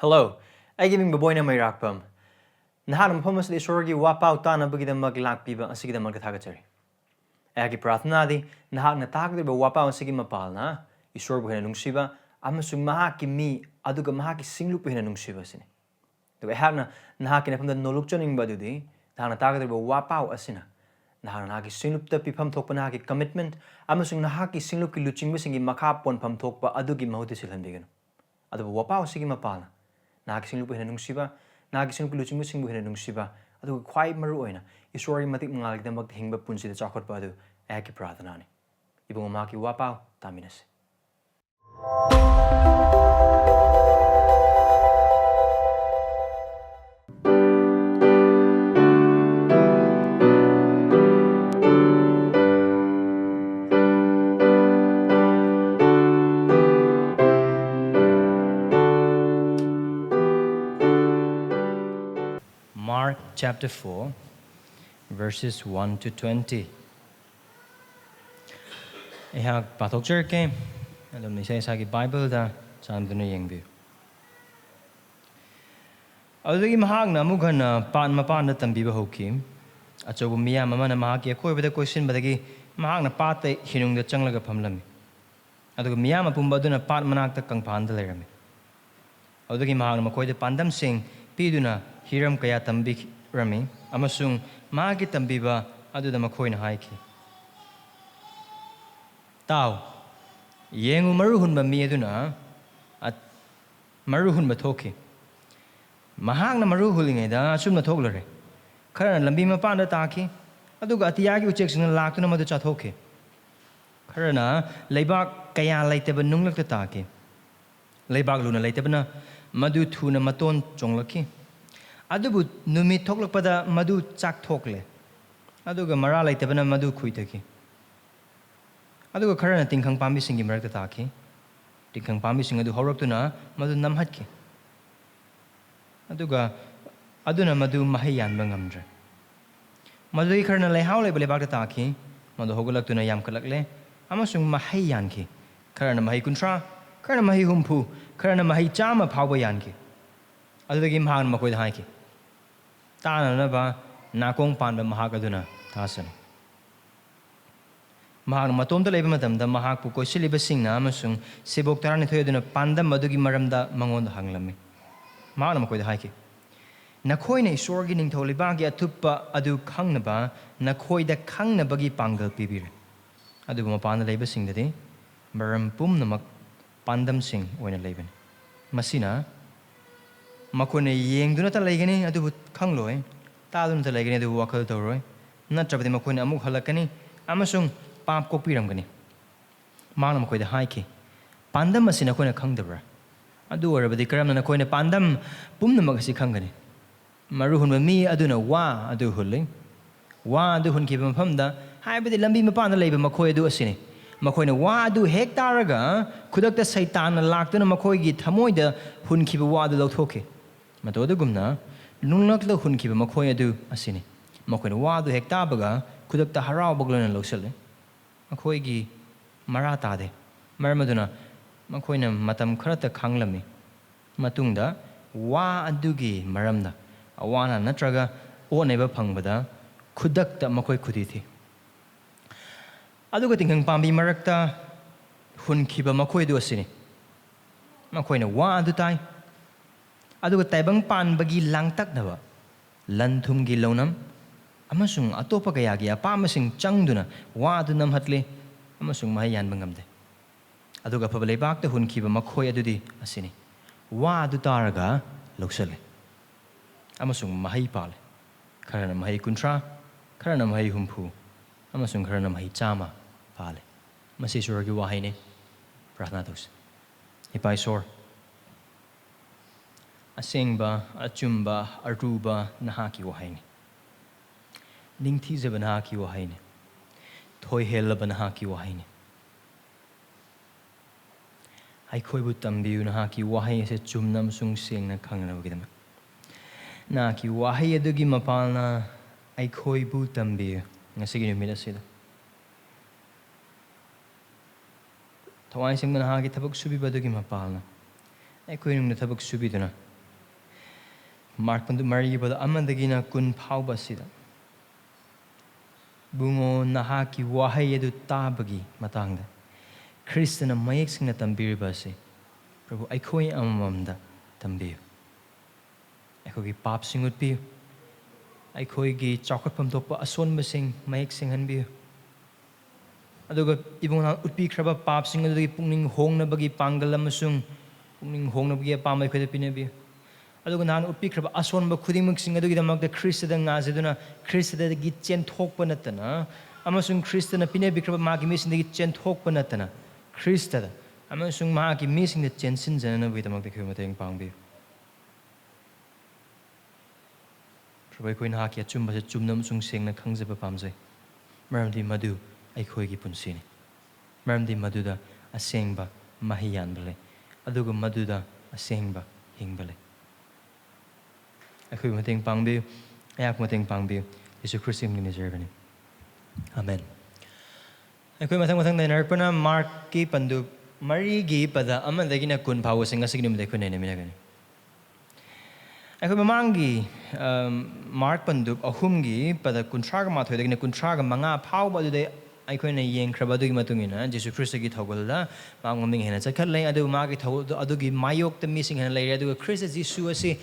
Hello, I giving Boboy Nameirakpam. Nahan Pumas the Sorgi Wapau Tana Bugida Maglak Piba and Sigida Magatagatory. Agi Prathnadi, Nahan Natag the Wapau and Sigima Palna, Isorbu and Nungsiba, Amasum Mahakki me, aduga Mahakki singlup in Nungsiba. The Wehana Nahakin from the Nolukchoning Badudi, Nahanatag the Wapau Asina. Nahanaki singlup the Pipam Topanaki commitment, Amasung Nahaki singluki luching missing in Makapon Pam Tokpa Adugi Mahotisilandigan. Adu Wapau Sigima Palna. Nagising lupa hina nungsiba, nagising lupa luching musing hina nungsiba, adu quite maru oina, isori matik mangalig na maghingba punsi da chakot pa adu, eki prathanani. Ibang umaki wapaw, taminas. Mark chapter 4, verses 1 to 20. Ihag patok jerke, alam ni sa Bible da saan doon yung view. Alagi mahag na mughan na paan mapaan na tambiba hokim, at so bumiya mama na Mahakki ako ibada question badagi mahag na pate hinung da chang laga pamlami. At bumiya mapumba doon na paan managtak kang paandalerami. Alagi mahag na makoy da Pandam sing pido na hiram kaya tambik rami, amasung Mahakki tambiba adu da makoy na haiki. Tao, yengu Maru Hunba mi adu na at Maru Hunba toki. Mahag na Maru huling da sum na toglare. Kara na lambi mapaan da taki, aduga atiyagi uchek sing lakto na madu chat hoki. Kara na laibak kaya laite ba nunglak da taki. Laibak luna laite ba na madu thu na maton chonglaki. Adubu numi toklak pada madu chak tokle. Aduga mara laite ba na madu kuitaki. Aduga kara na tingkang pambi singi marak da taki. Tingkang pambi sing adu horak tu na madu namhatki. Aduga aduna madu mahei yanbangamdra. Madu ikar na lehaw le balibak da taki. Madu hogulak tu na yam kalakle. Amasung mahei yanki. Kara na mahei kuntra. Kara na mahei humpu. Kara na mahei chama pawba yanki. Aduga gim hagan makoy da haiki. Tana na ba nakong panba mahag aduna tasan. Mahag matom da leba matam da mahag pukoy siliba sing na amasung sibok taran ito aduna Pandam madugi maramda mangon da hanglami. Mahag na makoy da haiki. Nakoy na isorgi ning tolibagi atupa adu kang na ba nakoy da kang na bagi panggal pibir. Adu bumapan na leba sing dati marampum na mag Pandam sing oy na leba. Masina makoy na yeng doon na talaga ni adu kang loy talo na talaga ni adu wakal toroy na trapati makoy na amuk halak kani amasung pap ko piram kani mahag na makoy da haiki Pandam masina koy na kang dabra adu arabadi karam na nakoy na Pandam pum na magasi kang kani Maru Hunba mi adu na wa adu huling wa adu hun kiba mapamda haibadi lambi mapana leba makoy adu asini makoy na wa adu hek taraga kudakta saitan na lakto na makoy gi thamoy da hun kiba wa adu lautoke mato adu gumna nunglak la hun kiba makoy adu asini makoy na wa adu hek tabaga kudakta haraw baglo na lausale makoy gi marata de marmaduna makoy na matam kharata khanglami matungda wa adugi maramda awana natraga oneba phangbada khudakta makoy khudithi aduga tingkang pambi marakta hun khiba makoy du asini makoy na wa adu tai aduga taibang pan bagi langtak na ba lanthum gi lonam amasung atopa kaya gi apamasing changduna wa adu nam hatle amasung mahayan bangamde aduga pabalebak ta hun khiba makoy adudi asini wa adu taraga loksale amasung mahei pale karana mahei kuntra karana mahei humpu amasung karana mahei chama pale masi suragi wahay ni prathna tos ipai sor asengba achumba aduga nahaki wahay ni ningthi zeba nahaki wahay ni thoi helaba nahaki wahay ni ai khoi bu tambiu nahaki wahay se chumnam sung seng na khangna bagidam na ki wahay adugi mapalna ai khoi bu tambiu ngasigi numida sida thawai sing na hagi thabak subi badugi mapalna ai khoi nung na thabak subi duna Mark Pandam Mari pada amandagina kun phauba sida bungo nahaki wahai edu tabagi matangda Kristana mayek singna tambiriba se Prabhu aikhoi amamamda tambiu aikhoi pap singut piu aikhoi gi chakapam topa asonba sing mayek singhan biu aduga ibungna utpi khraba pap sing adu pungning hongna bagi pangal amasung pungning hongna bagi pamai khode pinabi aduga nan utpi khraba asonba khudimuk sing adu gidamak da Krista nga jeduna Krista da gi chen thokpa natana amasung Krista na pinabi khraba magi mising da gi chen thokpa natana Krista da amasung magi mising da chen sin jana na gidamak da khimateng pangbi Prabhu koin ha kya chumba se chumnam sung sengna khangjaba pamjai maramdi madu aikhoi punsini maramdi maduda asengba mahei yanbale aduga maduda asengba hingbale aikhoi mateng pangbi ayak mateng pangbi Jisu Christ in deservani amen aikhoi matang narpana Mahakki pandu Meegi pada amandagina kun phawa singa signum de khone neminagani aikhoi mamangi Mahak pandu ahumgi pada kuntraga mathoi dagina kuntraga manga phawba de aikhoi yeng khraba dugi matungina Jisu Christ gi thogolda mangoming hena chakhatlai adu magi thog adugi mayok ta missing hena leire adu Christ Jisu asi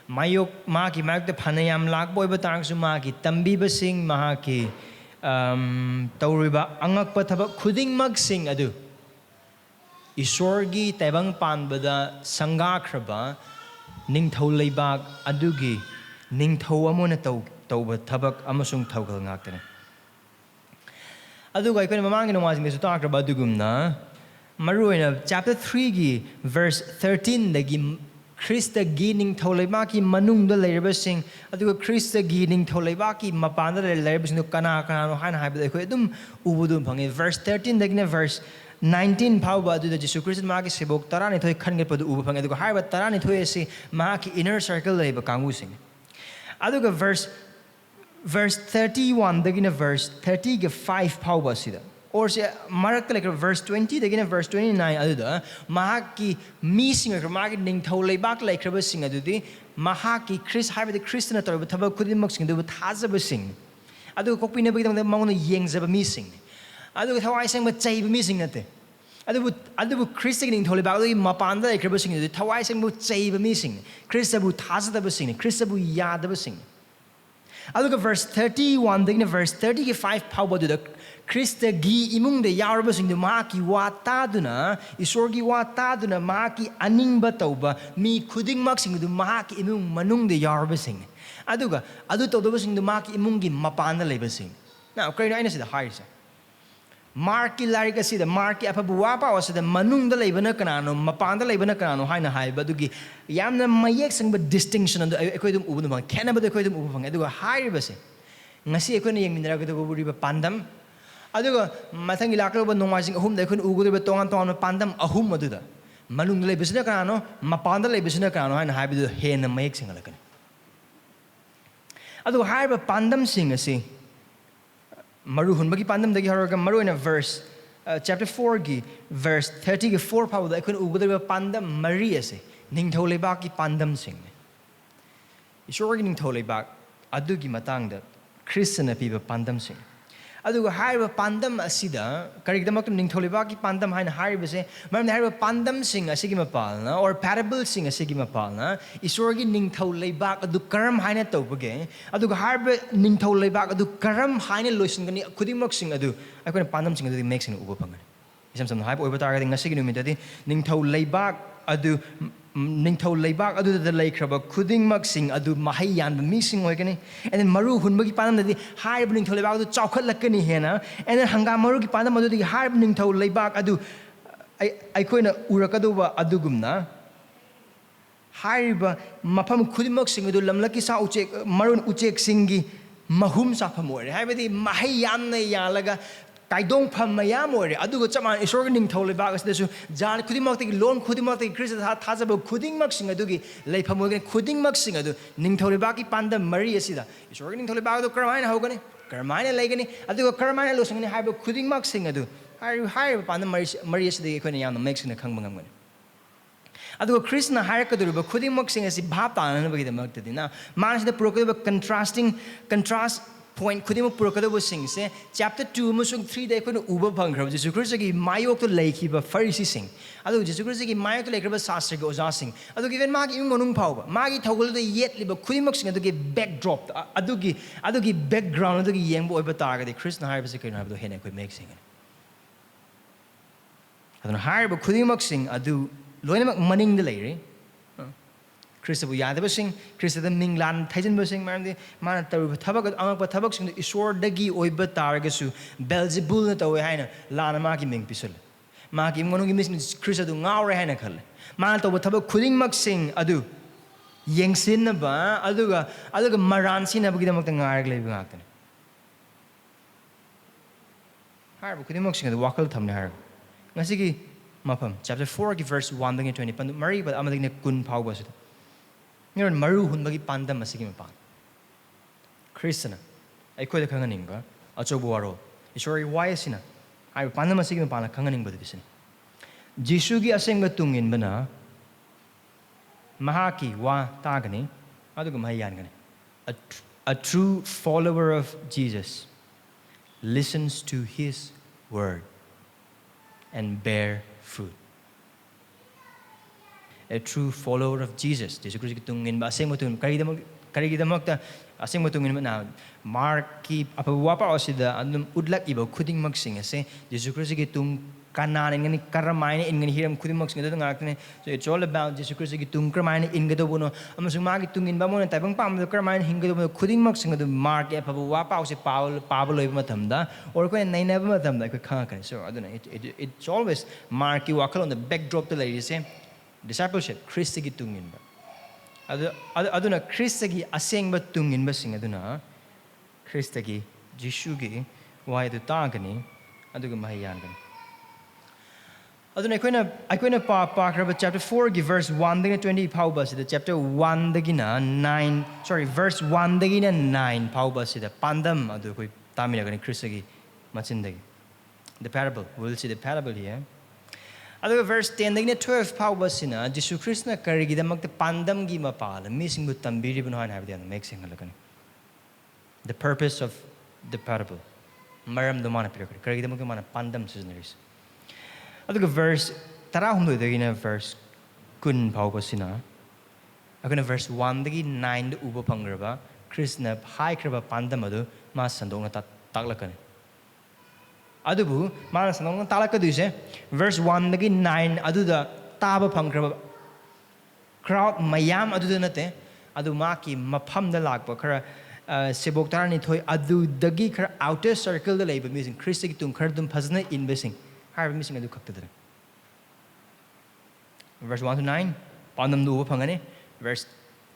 mayok magi mayok ta phanayam lak boiba tangsu magi tambi basing Mahakki tauriba angakpa thabak khuding mag sing adu Isorgi taibang panbada sanga khraba ningthau leibak adugi ningthau amona tauba thabak amasung thogal ngaktane aduga aikoi mamang nongwasing desu takraba dugumna maruina chapter 3 gi verse 13 dagi Krista gi ningthau leibaki manungda leiraba sing aduga Krista gi ningthau leibaki mapanda leiraba sing kana no haina haibda aikoi dum ubudu phange verse 13 dagina verse 19 phawba adu Jisu Christ magi sebok tarani thoi khange padu ubu phange aduga haiba tarani thoi asi Mahakki inner circle leiba kangu sing aduga verse 31 dagina verse 30 ge 5 phawba sida or se marak like verse 20 dagina verse 29 aduda Mahakki mi sing magi ning thau leibak like raba sing adudi Mahakki Christ haiba the Christian tor thaba khudimak sing du thajaba sing adu kokpina bagi tamda mangona yengjaba mi sing adu thawai sing ba chai mi sing nate adu Christ ning thau leibak adu mapanda like raba sing du thawai sing bu chai ba mi sing Christ bu thajada sing Christ bu yada sing aduga verse 31 dagina verse 35 phawba du Krista gi imung de yarba sing du Mahakki wata duna isorgi wata duna Mahakki aningba tauba mi khuding mak sing du Mahakki imung manung de yarba sing aduga adu tawda sing du Mahakki imung gi mapana leiba sing now kaino aina sida haisa Mahakki larika sida Mahakki apabu wapa wasida manung da leiba na kanano mapanda leiba na kanano haina haiba dugi yamna mayek sing ba distinction and ekoi dum ubu bang kena ba ekoi dum ubu bang aduga haiba se ngasi ekoi na yengmindra ga du buri ba pandam aduga mathangi laklo ba nongwasing ahum da ekoi ugu ba tongan tongan pandam ahum aduda manung leiba sida kanano mapanda leiba sida kanano haina haiba du hena mayek sing alakani aduga haiba pandam sing asi Maru Hunba ki Pandam dagi haraga Maru in a verse chapter 4 gi verse 30 gi 4 phawda aikun ugudaba Pandam Mari ase ningthau leibak ki Pandam sing Isorgi ningthau leibak adugi matangda Kristna piba Pandam sing aduga haiba Pandam asida karigdamak ningthau leibak ki Pandam haina haibase maram haiba Pandam sing asigi mapalna or parable sing asigi mapalna Isorgi ningthau leibak adu karam haina tawbage aduga haiba ningthau leibak adu karam haina loisingani khudimak sing adu aikona Pandam sing adu make sing uba pangani isam sam haiba oiba targa ngasigi numitadi ningthau leibak adu ningthau leibak adu da leikraba khudingmak sing adu mahei yanba mi sing oigani and then Maru Hunba ki Pandam dadi haiba ningthau leibak adu chawkhat lakani hena and then hanga Maru ki Pandam adu dagi haiba ningthau leibak adu aikoina urakaduba adugumna haiba mafam khudimak sing adu lamlaki sa uchek marun uchek singi mahum sa phamore haibadi mahei yanna yalaga kaidong pham mayam ore aduga chama isorga ningthau leibak asdesu jan khudimak tagi lon khudimak tagi Krista thajaba khudingmak sing adugi leifam oigani khudingmak sing adu ningthau leibak ki Pandam Mari asida isorga ningthau leibak adu karamaina hogani karamaina leigani aduga karamaina losangani haiba khudingmak sing adu hai Pandam Mari asida ekoina yamna make sing khangba ngamgani ꯑꯗꯨꯒ ꯈ꯭ꯔꯤꯁꯅ ꯍꯥꯏꯔꯛꯀꯗꯧꯔꯤꯕ ꯈꯨꯗꯤꯡꯃꯛꯁꯤꯡ ꯑꯁꯤ ꯚꯥꯞ ꯇꯥꯅꯅꯕꯒꯤꯗꯃꯛꯇꯗꯤ ꯃꯥꯅꯁꯤꯗ ꯄꯨꯔꯛꯀꯗꯧꯕ contrast point khudimuk purakadaba sing se chapter 2 amasung 3 da akhona uba phangkhra Jisu Christ gi mayok to leikhiba Pharisee sing adu Jisu Christ gi mayok to leikhaba sastra gi oja sing adu given magi imung manung phauba magi thogol da yet liba khudimak sing adu gi backdrop adu gi background adu gi yengbo oiba targa de Christ na haiba se kaina adu hena koi make sing adu haiba khudimak sing adu loinamak maning da leire Christabu yadabasing, Christa Ming Lan, Titan Busing, Man Tabak, Amak Tabak, Isor Dagi, Oiba Targasu, Belzebul, Tawahina, Lana Maki Ming Pisul. Maki Monogi missing Christa do Naur Hanakal. Man Tabak Kuling Mak sing, Adu. Yang Sinaba, Aduga Maran Sinabukidamak and Arg living actor. Harbour Kudimak sing at the Wakal Tamnar. Nasiki Mapam, chapter 4, verse 1 to 20. Maru, but Amadina Kun Pow was it. You're Maru Hunba Pandam Masigim Pan. Christina, I quit a Kanganinga, a Chobuaro. It's already why Sina. I Pandam Masigim Pan a Kanganing Buddhism. Jisu asengba tung inbana, Mahakki wa tagani, aduga mahei yangani. A true follower of Jesus listens to his word and bear fruit. A true follower of Jesus. Jisu Christ tung inba asengba tung karigidamak ta asengba tung inba na Mahakki apawapa osida anum udlak iba kuding magsing ase Jisu Christ tung kanan ingani karamain ingani hiram kudimok singa ngakne. So it's all about Jisu Christ tung karamain ingado bono amasung magi tung inba mo na taibang pam karamain hingado bono kudimok singa do mark e apawapa osi pablo iba matamda or ko nay never matamda ko kaka. So I don't know, it's always marki wakal on the backdrop to ladies say discipleship Christ gi tung inba aduna Christ gi asengba tung inba singa aduna Christ gi Jisu gi why the tagani aduga mahei yangani. Aduna akoina pa chapter 4 gi verse 1 dagina 20 pauba sida chapter 1 dagina 9 verse 1 dagina 9 pauba sida pandam adu koi tamina gani Christ gi machin dagi. The parable, we'll see the parable here. Adu verse 10 dagina 12 pauba sina Jisu Christ na karigi damak pandam gi mapala missing but tambiri buno han habdi an make sing halakani. The purpose of the parable maram do mana pirakari karigi damak mana pandam seasoners. Aduga verse tarahumdo dagina verse kun pauba sina akona verse 1 dagi 9 uba pangraba Krishna hai kraba pandam adu ma sandong na taklakani adubu ma sandong na taklakaduse verse 1 dagi 9 aduda taba pangraba crowd mayam aduda nate adu ma ki mafam da lakpa khara sebok tarani thoi adu dagi khara outer circle da leiba missing Krishna ki tung khardum phazna investing missing adu khakta verse 1 to 9 pandam du phangani verse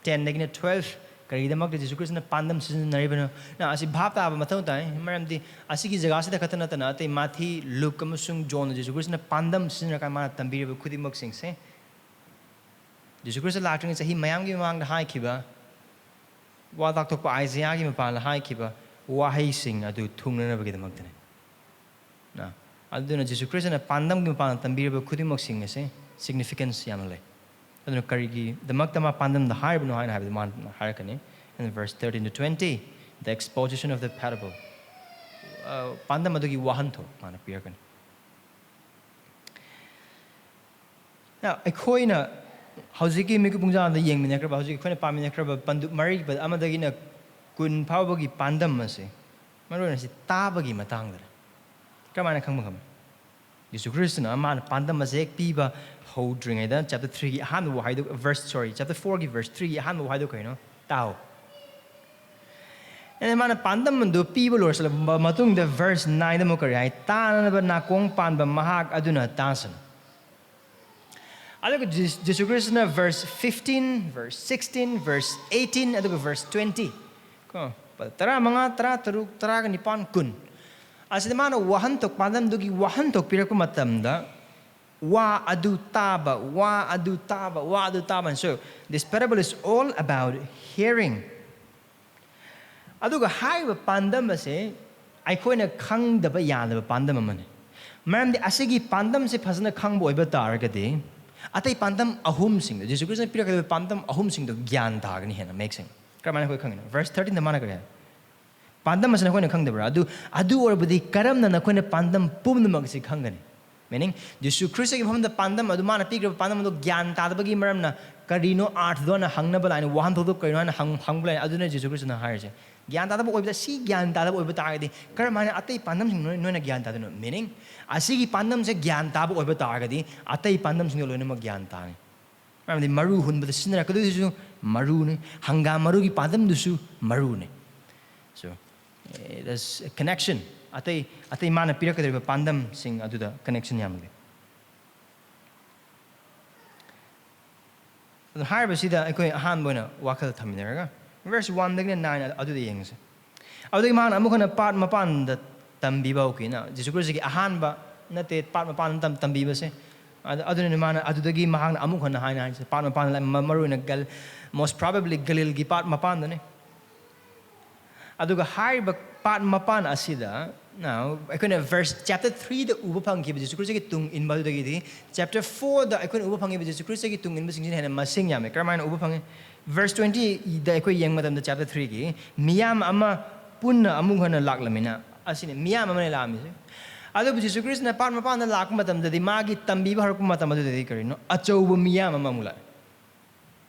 10 dagina 12 karidamak de Jisu Christ na pandam season naribana na asi bhap ta ba mathau tai maramdi asi gi jaga se da khatana tana te mathi Luke amasung John Jisu Christ na pandam season ka ma tambiri ba khudimak sing se Jisu Christ la tring sahi mayam gi mang da hai khiba wa dak tok pa Isaiah gi ma pa la hai khiba wa hai sing adu thungna na ba gi damak tane na aduna Jisu Christ na pandam gi pa tambiri ba khudimak sing ase significance yamale aduna karigi the maktama pandam the high no have the man harakani in verse 13 to 20 the exposition of the parable pandam adugi wahanto mana pirakani now akoina haujiki miku pungja da yengmina kraba haujiki koina pamina kraba pandu mari but amadagi na kun phawbagi pandam ase marona si tabagi matangda kamana khangmangam Jisu Christ na man pandam masek piba holdring ida chapter 3 han wo haidu chapter 4 verse 3 han wo haidu kaino tao and man pandam do piba lor sala matung the verse 9 da mo kari ai ta na na kong pan ba mahak aduna tasan alago Jisu Christ na verse 15 verse 16 verse 18 adu verse 20 ko tara mga tara ni pan kun asida mana wahantok pandam dugi wahantok pirakku matamda wa adu taba so this parable is all about hearing aduga haiba pandam ase aikoina khangdaba yadaba pandam amane maramdi asigi pandam se phasna khangbo oiba taragadi Atai pandam ahum sing the Jisu Christ pira pandam ahum sing the gyan tagani hena make sing. Karamana ko khangina. Verse 13 the mana kare. Pandam masana ko na khang debra. Adu or budi karam na ko na pandam pum na mag si khangani. Meaning Jisu Christ ki the pandam adu mana pira pandam do gyan ta bagi maram na karino art do na hangna bala ni wahan thodo karino na hang bala adu na Jisu Christ na hire je. Gyan ta bo oibda si gyan ta bo oibda ta di karamana atai pandam sing no na gyan ta no meaning asigi pandam se gyan ta bo oibda ta di atai pandam sing lo na mag gyan ta ni. Maram Maru Hunba the sinner kadu Maru ne hanga Maru ki pandam dusu Maru ne. So there's a connection. Atai mana pira kadre pandam sing adu da connection yamle. The higher basida ko han bona wakal thaminera. Verse 1 dagna 9 adu da yengs. Adu man amu kana part mapan da tambiba okina. Jisu Christ ki ahan ba na te part mapan tambiba se. Adu ne mana adu dagi mahang amu kana haina se part mapan la Maru na gal most probably Galil gi part mapan da ne. Adu ga higher ba part mapan asida. Now, I couldn't verse chapter 3 the ubapang ki Jisu Christ ki tung inbana dagi chapter 4 the I couldn't ubapang ki Jisu Christ ki tung inbana sing hena masing yame karamain ubapang verse 20 the I could yang madam the chapter 3 ki miyam ama punna amung hana laklamina asine miyam ama ne lami se adu Jisu Christ na part mapan na lak madam the magi tambi har ko matam adu dagi karino achau miyam ama mula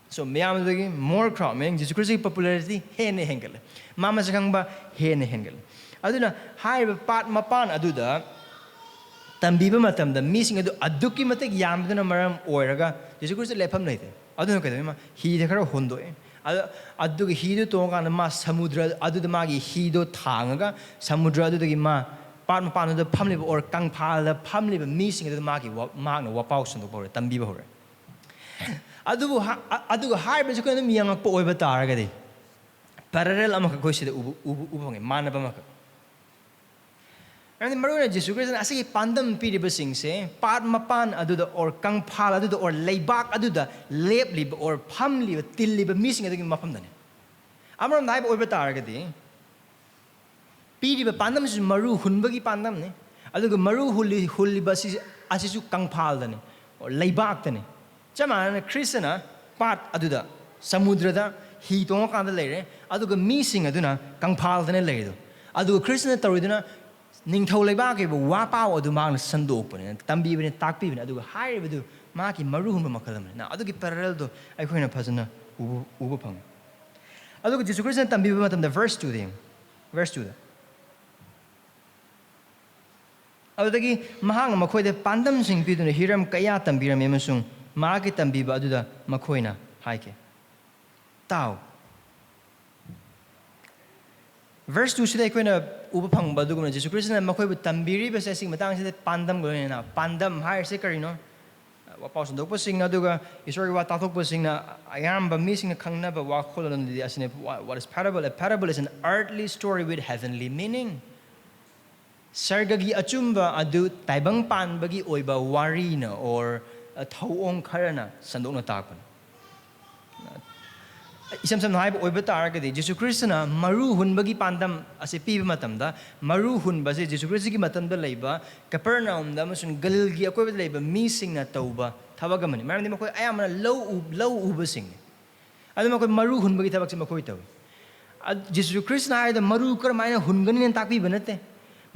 so miyam dagi more crowd meaning Jisu Christ ki popularity hene hengel mama sakang ba hene hengel aduna high part mapan aduda tambiba matam da missing adu aduki matek yamduna maram oiraga Jisu Christ lepham naite aduna kadema hi de khara hondo adu hi do to kana ma samudra adu da magi hi do thangaga samudra adu gi ma part mapan adu phamli or kang phal da phamli ba missing adu magi magna wa pau sun do bore tambiba hore adu high ba ko miyang po oiba taraga de parallel amaka ko sida ubu manaba maka and Maru na Jisu Christ asigi pandam piriba sing se part mapan aduda or kang phal aduda or leibak aduda lep lib or pham lib til lib missing adu mapam dane amram nai bo oiba taragadi piriba pandam is Maru hunba gi pandam ne aduga Maru hulli basi asisu kang phal dane or leibak dane chama Krishna part aduda samudra da hi tong kan da leire aduga missing aduna kang phal dane leido aduga Krishna tariduna Ningthau leibaki bu wapao adu mang sandopane tambi bene takpi bene adu high bedu maki Maru hunba makalam na adu ki parallel do ai khoina phajana ubu phang adu Jisu Christ tambi ba matam the verse 2 ding verse 2 adu dagi mahang makhoi de pandam sing pi duna hiram kaya tambiram emasung maki tambi ba adu da makhoina haike tau verse 2 sida koina ubapang baduguna Jisu Christ na makoi bu tambiri ba sing matang sida pandam go na pandam higher se karino wa paus do po sing aduga isori wa tatok po sing na ayam ba missing na khangna ba wa kholon di asine what is parable a parable is an earthly story with heavenly meaning sargagi achumba adu taibang pan bagi oiba warina or thauong kharana sandok na takpan isam sam nai oiba taragadi Jisu Christ na Maru hunba gi pandam ase pi matam da Maru hunba se Jisu Christ gi matam da leiba Capernaum da masun Galil gi akoi leiba missing na tauba thabagamani maram di makoi ayamana low uba sing adu makoi Maru hunba gi thabak se makoi taw Jisu Christ na da Maru kar maina hungani nen takpi banate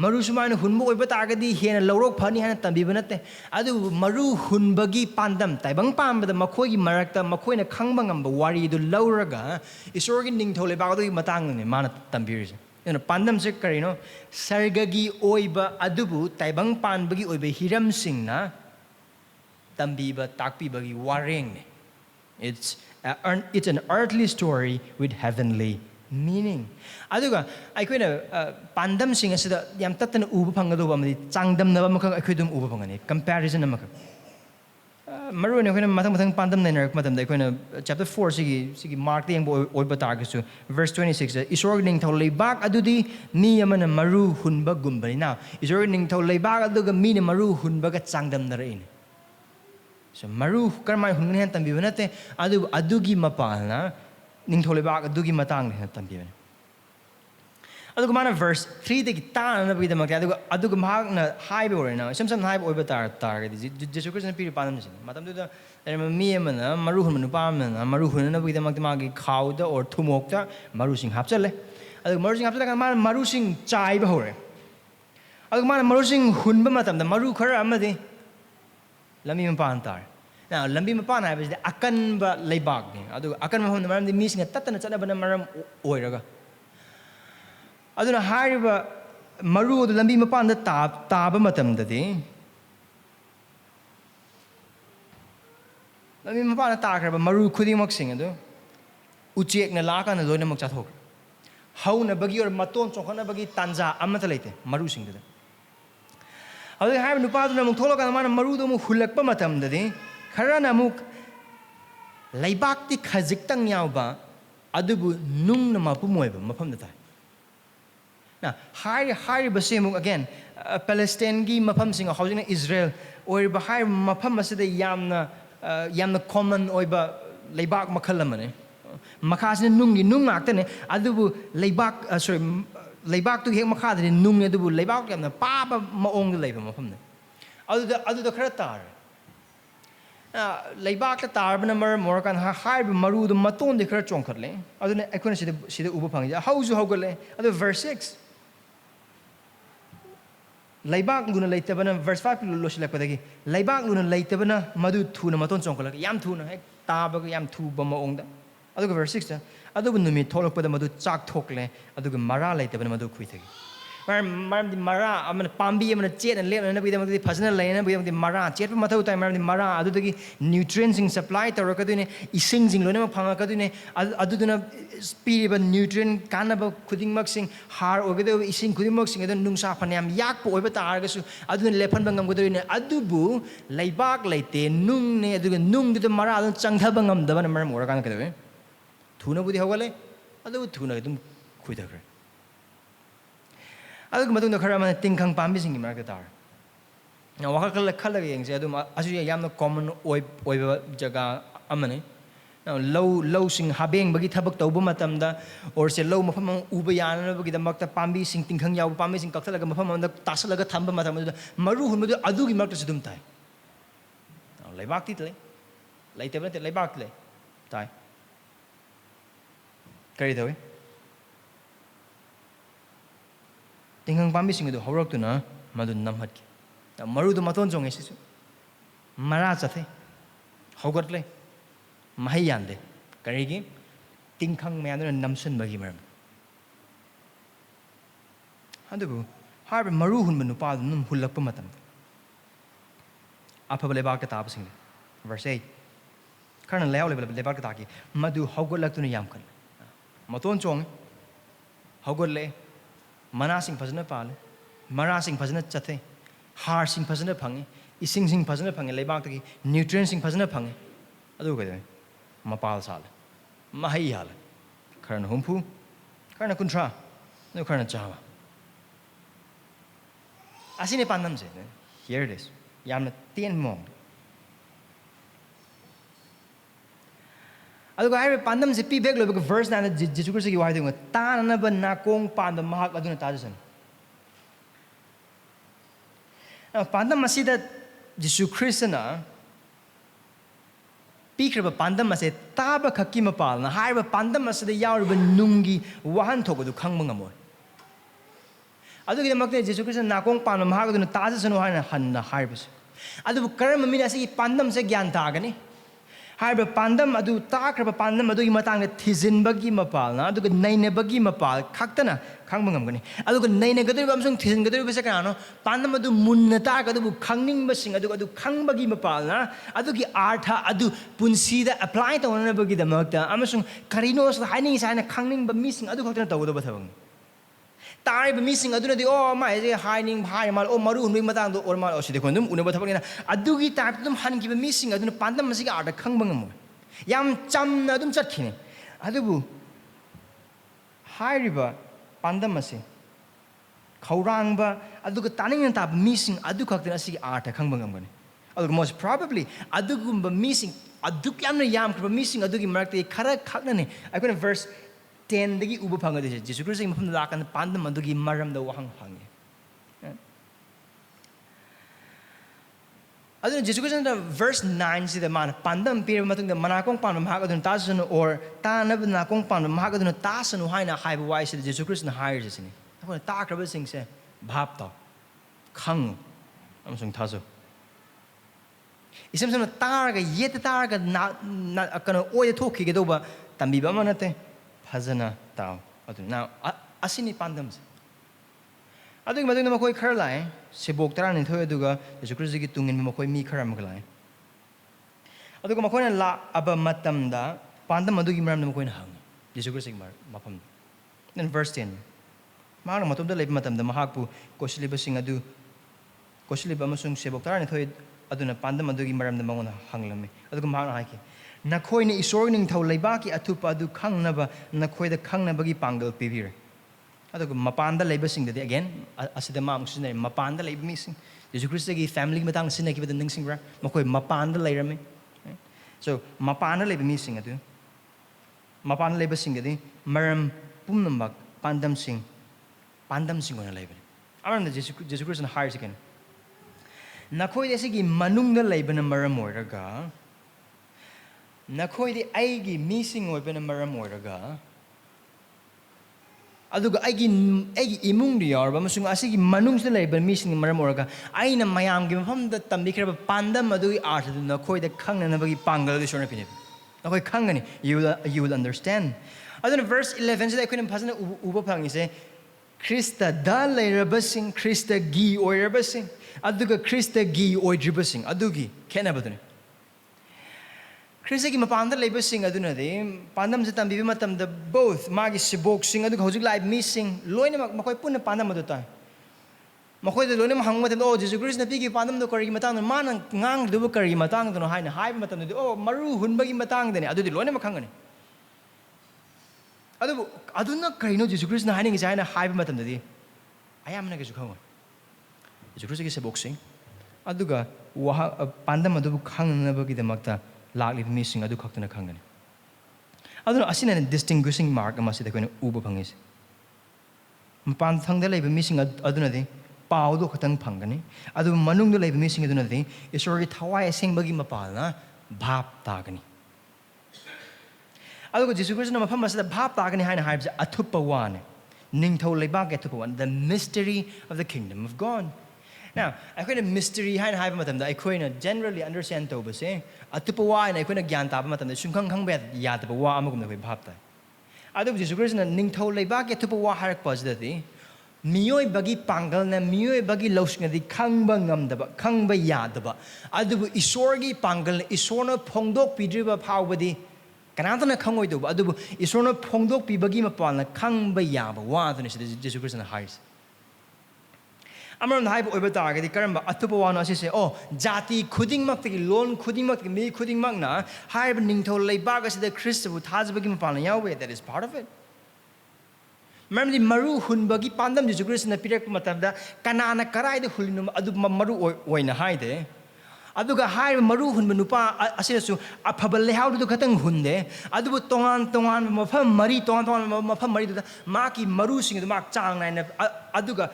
Maru sumaina hunba oiba taragadi hena lawrok phani hana tambi banate adu Maru hunba gi pandam taibang pam da makoi gi marakta makoi na khangba ngamba wari du lawraga isorgi ningthole ba do gi matang ne mana tambir you know pandam se karino sargagi oiba adubu taibang pan bagi oiba hiram singna tambi ba takpi bagi wareng ne it's an earthly story with heavenly meaning aduga aikoina pandam sing asida yam tatna ubu phangado ba madi changdam na ba makang aikoidum ubu phangani comparison amaka Maru ne aikoina mathang pandam na narak matam da aikoina chapter 4 sigi mark the yang oi ba targasu verse 26 isor ning thau leibak adudi mi amana Maru hunba gumbani now isor ning thau leibak aduga mi ne Maru hunba ga changdam na rain so Maru karmai hunni han tambi banate adugi mapalna ningthole ba adugi matang ne tambi aduga mana verse 3 dagi taana bagi damak aduga mahakna haibe orena samsam haibe oiba tar Jisu Christ na piri pandam sin matam du da mi amana maru hun nu pa amana maru hun na bagi damak magi khauda or thumokta maru sing hapchale aduga maru sing hapchale kan mana maru sing chai ba hore aduga mana maru sing hunba matam da maru khara amadi lami mapan tar now lambi mapan hai bas akan ba leibak ni aduga akan mahon maram di mi sing tatana chana bana maram oiraga aduna hariba maru du lambi mapan da taba matam da di lambi mapan da takraba maru khudimak sing adu uchek na laka na loina mak chathok hau na bagi or maton chokana bagi tanja amata leite maru sing da adu hariba nupa du na muk tholoka na mana maru du mu hulakpa matam da di kharana muk laibak ti khajik tang yauba adubu nung na mapumoiba mafam da tai now, high basimuk again, Palestine gi mapam singa housing Israel or ba high mapam masida yamna common oiba leibak makalamane. Makas ni nungi nung aktane adubu leibak sorry leibak tu hek makad ni nung adubu leibak yamna papa maong leiba mapam ne. Adu da kharatar. Leibak ta tar bana more kan high maru du maton de khara chong khatle. Adu ne ekona sida uba phangi hauju hogale adu verse 6 Laibak luna leitabana verse 5 lo silakpadagi laibak luna leitabana madu thuna maton chongkolak yam thuna hek tabaga yam thuba maongda aduga verse 6 ta aduga numi tholokpada madu chak thokle aduga mara leitabana madu khuithagi maram di mara amana pambi amana chet and lep na bidam di phasana laina bidam di mara chet pa mathau tai maram di mara adudagi nutrients in supply tarakadune ising jing lona phanga kadune aduduna spiriba nutrient kanaba khuding mak sing har ogade ising khuding mak sing adun nungsa phanyam yak po oiba targasu adun lephan bangam godine adubu laibak leite nung ne aduga nung du mara adun changthaba ngamdaba na maram orakan kadabe thuna budi hogale adu thuna dum khuidakre aduga madung da khara man tingkhang pambi sing mar ka tar na wakal khala ge yengse adum asu yamna common oiba jaga amane low sing habeng bagi thabak tauba matamda or se low mafam uba yana bagi da makta pambi sing tingkhang yaw pambi sing kaktalaga mafam da tasalaga thamba matamda maru hundu adugi makta sidum tai leibak ti tle leitebna te leibak tle tai kari dawe tingkhang pambi sing du horak tu na madu namhat ki maru du maton jong esisu mara chathe hogatle mahei yande karigi tingkhang mayana namsan bagi maram adubu harba maru hun manu pa num hulakpa matam apha lebak ta sing verse 8 karna law lebak ta ki madu hogolak tu yam kan maton chong hogolle mana sing phajna pal mara sing phajna chathe har sing phajna phangi ising sing phajna phangi lebak ta ki nutrients sing phajna phangi adu ga mapal sal mahei hal karna humpu karna kuntra no karna chawa asine pandam se here it is yamna tien mong aduga ai pandam se pi bek lo bek verse na Jisu Christ ki wai ding ta na ba na kong pandam mahak aduna ta jasan pandam masida Jisu Christ na Pikraba pandam mase taba khaki mapal na haiba pandam mase da yauriba nungi wahan thogodu khangma ngamoi adugi makte Jisu Christ nakong pan mahagadu na taja sanu haina hanna haibas adu karam mina se pandam se gyan tagani haiba pandam adu takraba pandam adu gi matang thizin bagi mapal na adu naine bagi mapal khaktana khangma ngamgani adu naine gadur bamsung thizin gadur bese kanano pandam adu munna ta gadu khangning basing adu khangbagi mapal na adu gi artha adu punsida apply ta wona bagi damakta amasung karino sa haining sa na khangning ba missing adu khaktana tawdo bathabang tai ba missing adu na di oh ma je haining bhai mal oh maru hunui matang do or mal oside kondum unaba thabang na adu gi type dum han gi ba missing adu na pandam masi ga artha khangbang mo yam cham na dum chatkhine adu bu hairiba pandam masi khaurang ba adu ga taning na tab missing adu khaktana si artha khangbang ngam gani adu most probably adu gum ba missing adu yam na yam kra missing adu gi marakte khara khakna ne I verse 10dagi uba phangadi Jisu Christ mafam lakan pandam adugi maram da wahang phangi aduna Jisu Christ na verse 9 sida man pandam pir matung da manakong pandam hagadun tasanu or tanab nakong pandam hagadun tasanu haina haiba wai sida Jisu Christ na hire sini takona takraba sing se bhap ta khang amsung thaso isam sam targa yet targa na kana oya thoki ge doba tambi ba manate phajana taw adu now asini pandam se adu madung na makoi khar lai sebok tara ni thoi aduga Jesu Christ gi tungin makoi mi kharam ga lai aduga makoi na la aba matam da pandam adugi maram makoi na hang Jesu Christ gi mapam then verse 10 maang matum da leib matam da mahakpu kosliba sing adu kosliba amasung sebok tara ni thoi aduna pandam adugi maram da mangona hanglame aduga maang haiki nakhoi ni isor ning thau leiba ki athupa adu khangnaba nakhoi da khangnaba gi pangal pibir aduga mapanda leiba sing da again asida ma amsine mapanda leiba mi sing Jesu Christ gi family matang sine ki ning sing ra makoi mapanda leirame so mapanda leiba mi sing adu mapanda leiba sing di maram pumnambak pandam sing ona leiba aram da Jesu Christ na hires again nakhoi desi gi manung da leiba na maram oiraga nakhoi di aigi missing oiba na maram oiraga aduga aigi imung di yarba masung asigi manung da leiba missing maram oiraga aina mayam gi mafam da tambi kraba pandam adu art du nakhoi da khangna na bagi pangal di sona pine nakhoi khangani you will understand aduna verse 11 da koina phasana uba phangi se Krista da leirabasing Krista gi oirabasing aduga Krista gi oidribasing adugi khenabadune Krista gi mapanda leibasing aduna de pandam se tambi matam da both magi sibok sing aduga hojik live missing loina makoi punna pandam adu ta makoi de loina hang matam oh Jesu Christ na pigi pandam do kari matang man ngang du kari matang do haina hai matam de oh maru hunba gi matang de adu de loina makhangani aduna karino Jesu Christ na haning jaina haiba matam dadi ayam na gesu khang Jesu Christ gi se boxing aduga wa pandam adu khang na bagi damakta lakli missing adu khaktana khangani aduna asina distinguishing mark ama sida koina uba phangis mapan thangda leiba missing aduna de pau do khatang phangani adu manung do leiba missing aduna de isor gi thawai asengba gi mapal na bhap tagani aduga Jesu Christ na mafam asida bhap tagani haina haibsa athupa wane ningthau leiba ge athupa wan the mystery of the kingdom of God now akoina mystery haina haiba matamda akoina generally understand toba se atupa wa na akoina gyan taba matamda sungkhang khangba yadaba wa amagum na koi bhap ta adu Jesu Christ na ningthau leiba ge atupa wa harak pasdati miyoi bagi pangal na miyoi bagi lausnga di khangba ngamdaba khangba yadaba adu isorgi pangal isorna phongdok pidriba phawbadi kanatana khangoi do adu isorna phongdok pibagi mapalna khangba yaba wa aduna sida Jesu Christ na hires amaram haiba oiba targa di karamba atupa wa na se oh jati khuding mak ti lon khuding mak mi khuding mak na haiba ningthau leiba ga sida Christ bu thajbagi mapalna yawe that is part of it maram di maru hunba gi pandam Jesu Christ na pirak matamda kanana karai de hulinu adu maru oina haide aduga haiba maru hunba nupa asirasu afaba lehau du khatang hunde adubu tongan mafam mari tongan mafam mari du maki maru sing du mak chang naina aduga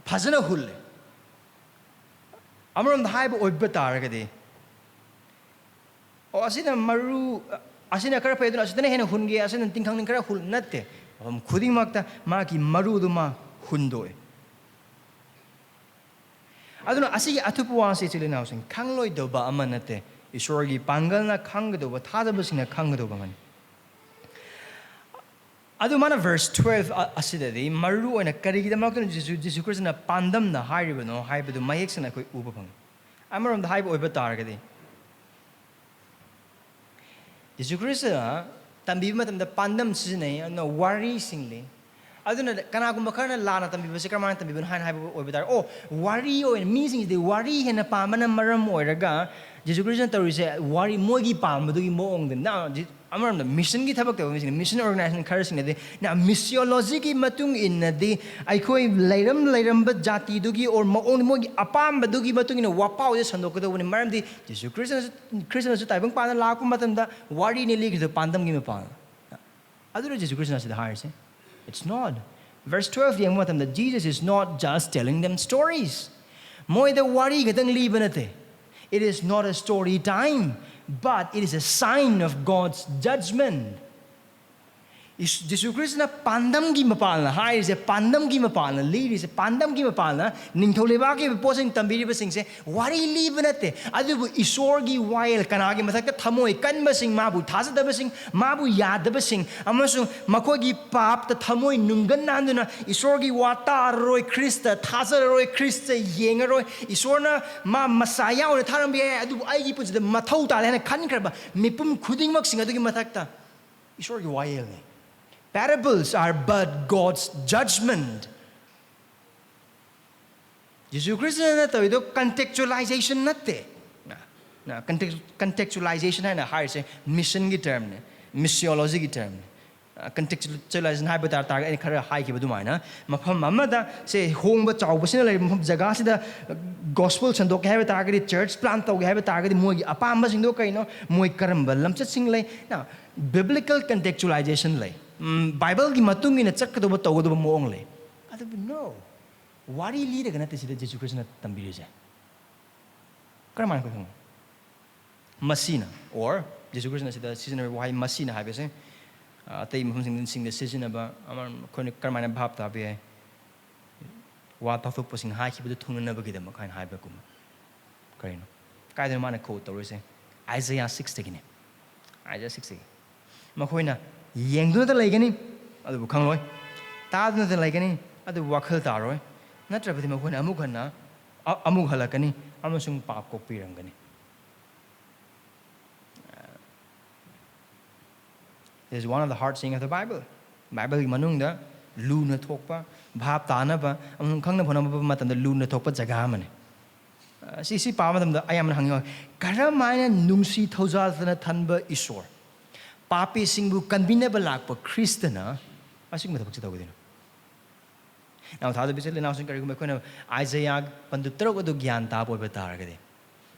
phajana hulle amaram haiba oibba targa de o asina maru asina kara peduna asina hena hunge asina tingkhang ning kara hul natte khuding makta maki maru du ma hundoe aduna asigi athupuwa se chilina using khangloi doba amanate isorgi pangalna khangdoba thadabasina khangdoba ngani adu mana verse 12 asidadi maru oina karigidamakta Jesu Christ na pandam na hairibano haibadu mayeksana koi uba phang amaram da haiba oiba targadi Jesu Christ tambi matamda pandam sinai no worry singli aduna kanagum bakana lana tambi base kramana tambi ban hain haiba oiba tar oh worry oin meaning the worry hena pamana maram oiraga Jesu Christ na tarise worry mogi pamadu gi moong den na amaram the mission gi thabak ta mission organization kharasing de na missiology gi matung in de aikoi leiram ba jati du gi or maong mogi apam ba du gi matung in wapau de sandok da woni maram di Jesu Christ na su taibang pa na la ku matam da worry ni lig de pandam gi ma pa Aduna Jisu Krishna sida hayse. It's not. Verse 12 yang matam that Jesus is not just telling them stories. Moi the wari gatang libanate. It is not a story time, but it is a sign of God's judgment. Jisu Krishna pandam gi mapalna hai is a pandam gi mapalna lead is a pandam gi mapalna ningthau leba ki posing tambiri ba sing se wari libanate adu isor gi wail kana gi mathak thamoi kan ba sing mabu thasa da ba sing mabu yad ba sing amasu makoi gi pap ta thamoi nungan nanduna isor gi wata roi krista thasa roi krista yenga roi isorna ma masaya or tharam bi adu ai gi pus de mathau ta le khan kra ba mipum khuding mak sing adu gi mathak ta isor gi wail ne. Parables are but God's judgment. Jisu Krishna na to ito contextualization natte. Na contextualization hai na higher say mission ki term ne, missiology ki term ne. Contextualization hai batar tar ani khara hai ki badu mai na. Mafam amada say Hunba chawba sina lai mafam jaga sida gospel sandok hai batar ki church plant tau hai batar ki moi apamba sing do kai no moi karamba lamchat sing lai na biblical contextualization lai. Bible ki matung ina chak kado ba taw do moong le adu no wari li daga na te sida Jisu Krishna tambiri je karaman ko thong masina or Jisu Krishna sida season why masina ha be se atei mhum sing the season ba amar khone karmana bhap ta be wa ta thuk posing ha ki bu thung na ba gi da ma khain ha ba kum kaino kai de mana ko to se Isaiah 6 ne Isaiah 6 ma khoina yengduna ta laigani adu khangloi taaduna ta laigani adu wakhal taroi natrabadi ma khona amuk hanna amuk halakani amasung pap ko pirangani. This is one of the hard saying of the Bible. Bible ki manungda lu na thokpa bhap tana ba amung khangna phona ba matamda lu na thokpa jaga mane si pa matamda ayam na hangyo karamaina nungsi thojal na thanba isor papi singbu convenable lakpa Kristana asing mathak chitawdina. Now thada bisel na sing kari ko na Isaiah pandup taruk adu gyan ta boy batar gade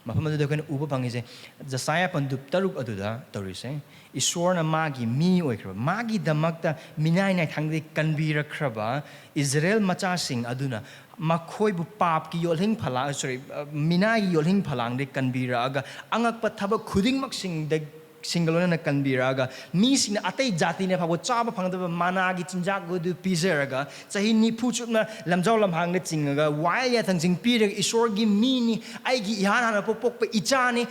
mafam adu kan uba pangi se Josiah pandup taruk adu da torise isor na magi mi oikraba magi damakta minai nai thangde kanbira kraba Israel macha sing aduna makhoi bu pap ki yolhing phala sorry minai yolhing phalang de kanbira aga angak pa thaba khuding mak sing de single na kanbiraga mi sing atai jati ne phago chaba phangda mana gi chinjak go du pizeraga chahi ni phuchup na lamjaw lamhang na chingaga wai ya thang sing pi re isor gi mi ni ai gi ihan hana pok pe icha ni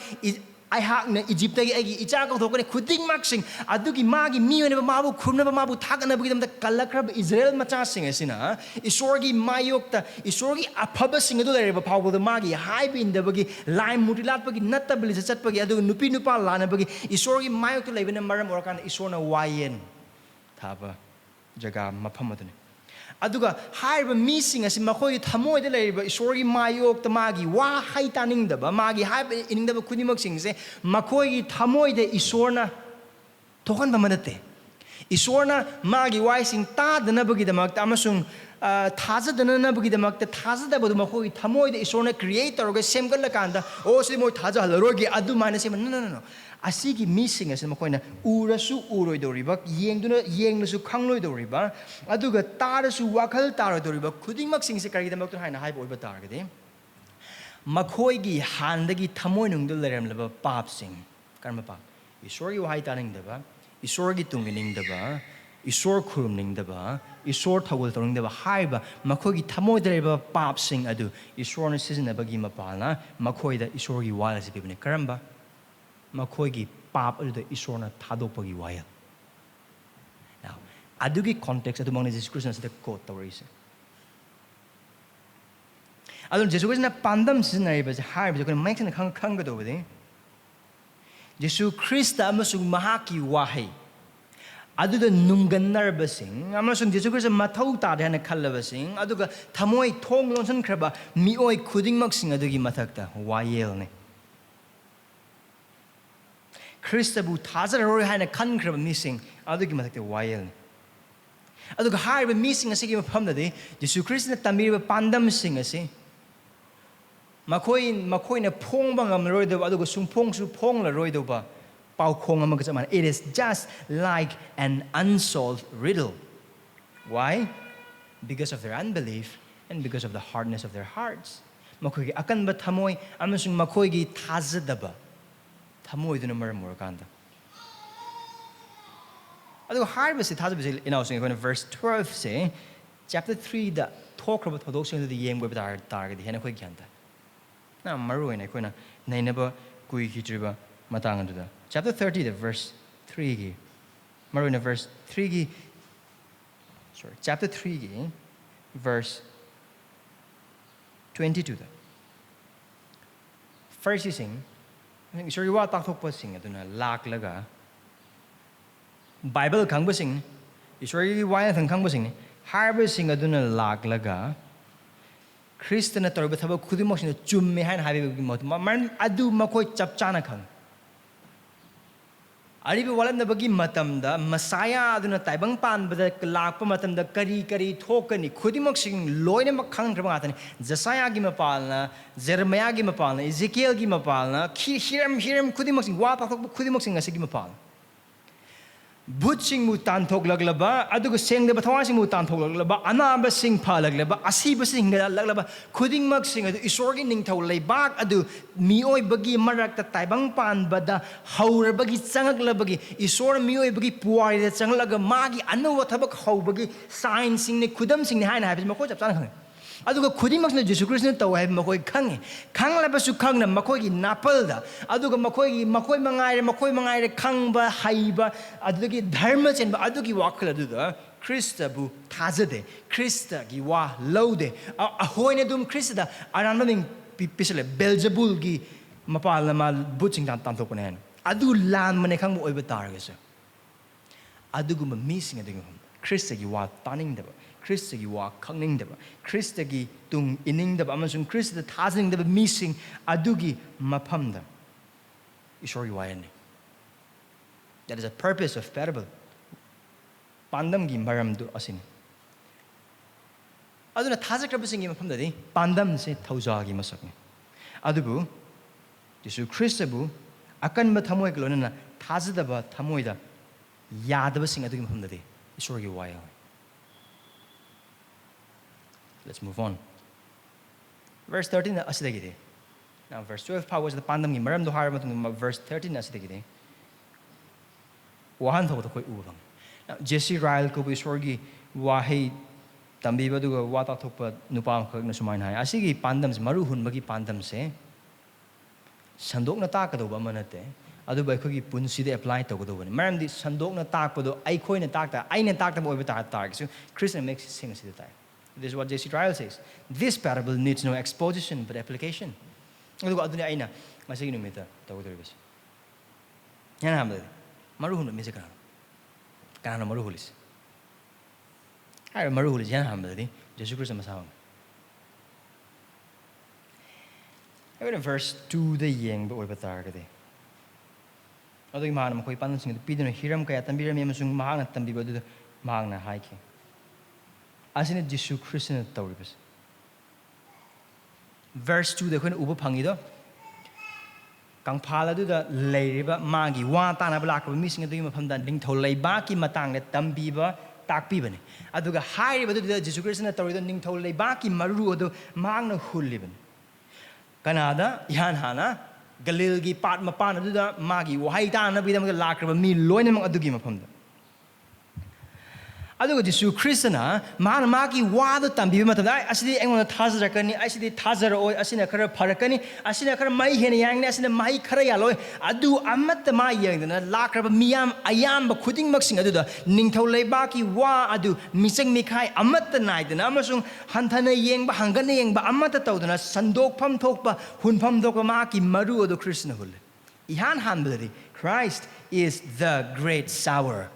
ai hak na Egypt gi ai gi icha ko thok ne khuding mak sing adu gi ma gi mi ne ma bu khumna ma bu thak na bi dam da kalakra Israel macha sing asina isor gi mayok ta isor gi aphaba sing adu le ba phago da ma gi hai bin da gi lai mutilat pa gi natta bili chat pa gi adu nupi nupa la na ba gi isor gi mayok ta le bin maram or kan isor na wayen thaba jaga mapham adune aduga haiba mi sing asi makhoi thamoi de leiba isor gi mayok ta magi wa hai taning da ba magi hai ining da ba khunimak sing se makhoi gi thamoi de isorna thokan ba manate isorna magi wai sing ta dana ba gi da mak ta amasung thaza dana na ba gi da mak ta thaza da ba du makhoi thamoi de isorna creator ga sem gal la kanda o si moi thaza halro gi adu mana se no asigi missing as makoina urasu uroi doriba yengduna yengnasu khangloi doriba aduga tarasu wakhal taro doriba khuding mak sing se kari da mak to haina hai boiba tar gade makhoi gi handagi thamoi nungdul leram laba pap sing karma pap isor gi wahai taning daba isor gi tungining daba isor khurumning daba isor thawul toring daba haiba makhoi gi thamoi dereba pap sing adu isor na season bagi mapalna makhoi da isor gi wala se bibne karamba makhoi gi pap adu isor na thadopagi waya. Now adugi context adu mangna Jesus Christ na quote tawrise adun Jesus Christ na pandam season ai ba hai ba ko make na khang ga do bade Jesus Christ amasung Mahakki wahei aduda nungannar basing amasung Jesus Christ mathau ta de na khalla basing aduga thamoi thong lonsan khraba mioi khuding mak sing adugi mathakta wayel ne Christabu thaza roi haina khan khraba missing adugi mathakta wayel ne aduga hai ba missing asigi mafam de Jesus Christ na tamir ba pandam sing ase makhoi na phong bangam roi do aduga sung phong su phong la roi do ba paukhong amaga chama. It is just like an unsolved riddle. Why? Because of their unbelief and because of the hardness of their hearts. Makoy akanba thamoy amasung makoy gi thazadaba thamoy duna maram morakanda. Adu harbasi thazabasi inausing when verse 12 say chapter 3 da talk about thodoksing the yeng web target hena khoi gyanta. Na maru ina koina nainaba kui hitriba matang anduda. Chapter 30 the verse 3 gi maru ina verse 3 gi chapter 3 gi verse 22 da. First is sing sorry wa tak thok pa sing aduna lak laga Bible khang ba sing sorry wa thang khang ba sing harba sing aduna lak laga Christian tor ba thaba khudimok sing chum me hain habi mot man adu makoi chap chana khang Aribi walan na bagi matamda Messiah aduna taibang pan bada lakpa matamda kari thokani khudimok sing loina makhang krama atani Jesiah gi mapalna Jeremiah gi mapalna Ezekiel gi mapalna hiram khudimok sing wa thok khudimok sing asigi mapal But sing mu tan thok laglaba aduga seng de bathwa sing mu tan thok laglaba anaba sing pha laglaba asiba sing laglaba khuding mak sing adu isorgi ning thau leibak adu mioi bagi marak ta taibang pan bada haur bagi changak labagi isor mioi bagi puari da changlaga magi anawa thabak hau bagi sign sing ne khudam sing ne haina habi mako chap chana khang aduga khudimak na Jisu Christ na taw hai makoi khang khangla su khang na makoi gi napal da aduga makoi mangai khang ba haiba adugi dharma chen ba adugi wakla aduda Christa bu thazade Christa gi wa laude a hoine dum Christa aran ma ning pisale Beelzebul gi mapal na mal buching tan tan thok ne adu lan mane khang mo oiba tar ga sa adugu ma missing adugi Christa gi wa taning da Christa gi wa khangning da Christa gi tung ining da amasung Christa thazing da missing adugi mapham da isori wa yani That is the purpose of parable. Pandam gi maram du asin. Aduna thazak rabasing gi mafam dadi pandam se thauja gi masakne. Adubu Jisu Christabu akan ba thamoy glona na thazada ba thamoy da yadaba sing adu gi mafam dadi isor gi waya. Let's move on. Verse 13 asidagi de. Now verse 12 pa was the pandam gi maram du haram verse 13 asidagi de. Wahan thok koi ubang. Now Jesse Ryle ko bisorgi wahi tambi ba duga wata thokpa nupa khak na sumain hai asigi pandam maru hunba gi pandam se sandok na ta ka do ba manate adu ba khogi punsi de apply to ko do bani maram di sandok na ta ko do ai khoi na ta ta ai na ta ta bo ba ta ta so Christian makes sing si ta. This is what Jesse Ryle says. This parable needs no exposition but application. Adu adu ni aina masigi numita to ko do bes. Yana hamda Maru hun mese kana maru hulis. Ay maru hulis yan hamdadi Jesu Christ masawang. Ay in verse 2 the yeng ba batar kade. Ado imana makoi panan sing pidino hiram kaya tambiram yamasung mahang na tambi ba du mahang na haiki. Asin Jesu Christ na tawribas. Verse 2 the kun ubo phangido Kang phala du da leiriba magi wa ta na blak ba missing adu mafam da ding thol leiba ki matang ne tambi ba takpi bani aduga hairiba du da Jesu Christ na torido ning thol leiba ki maru adu mang na hulliban kanada yan hana galil gi pat mapan adu da magi wahai ta na bi da lakraba mi loina mang adu gi mafam da aduga Jesu Christ na man magi wa da tambi ba matam ai asidi engona thazara kani asidi thazara oi asina khara pharakani asina khara mai hen yang ne asina mai khara ya loi adu amat ma yang na lakraba miyam ayam ba khuding mak sing adu da ningthau leiba ki wa adu misang mikhai amat nai da amasung hanthana yeng ba hangana yeng ba amat taw da sandok pham thok ba hun pham thok ma ki maru adu Krishna hul ihan hanbali Christ is the great sower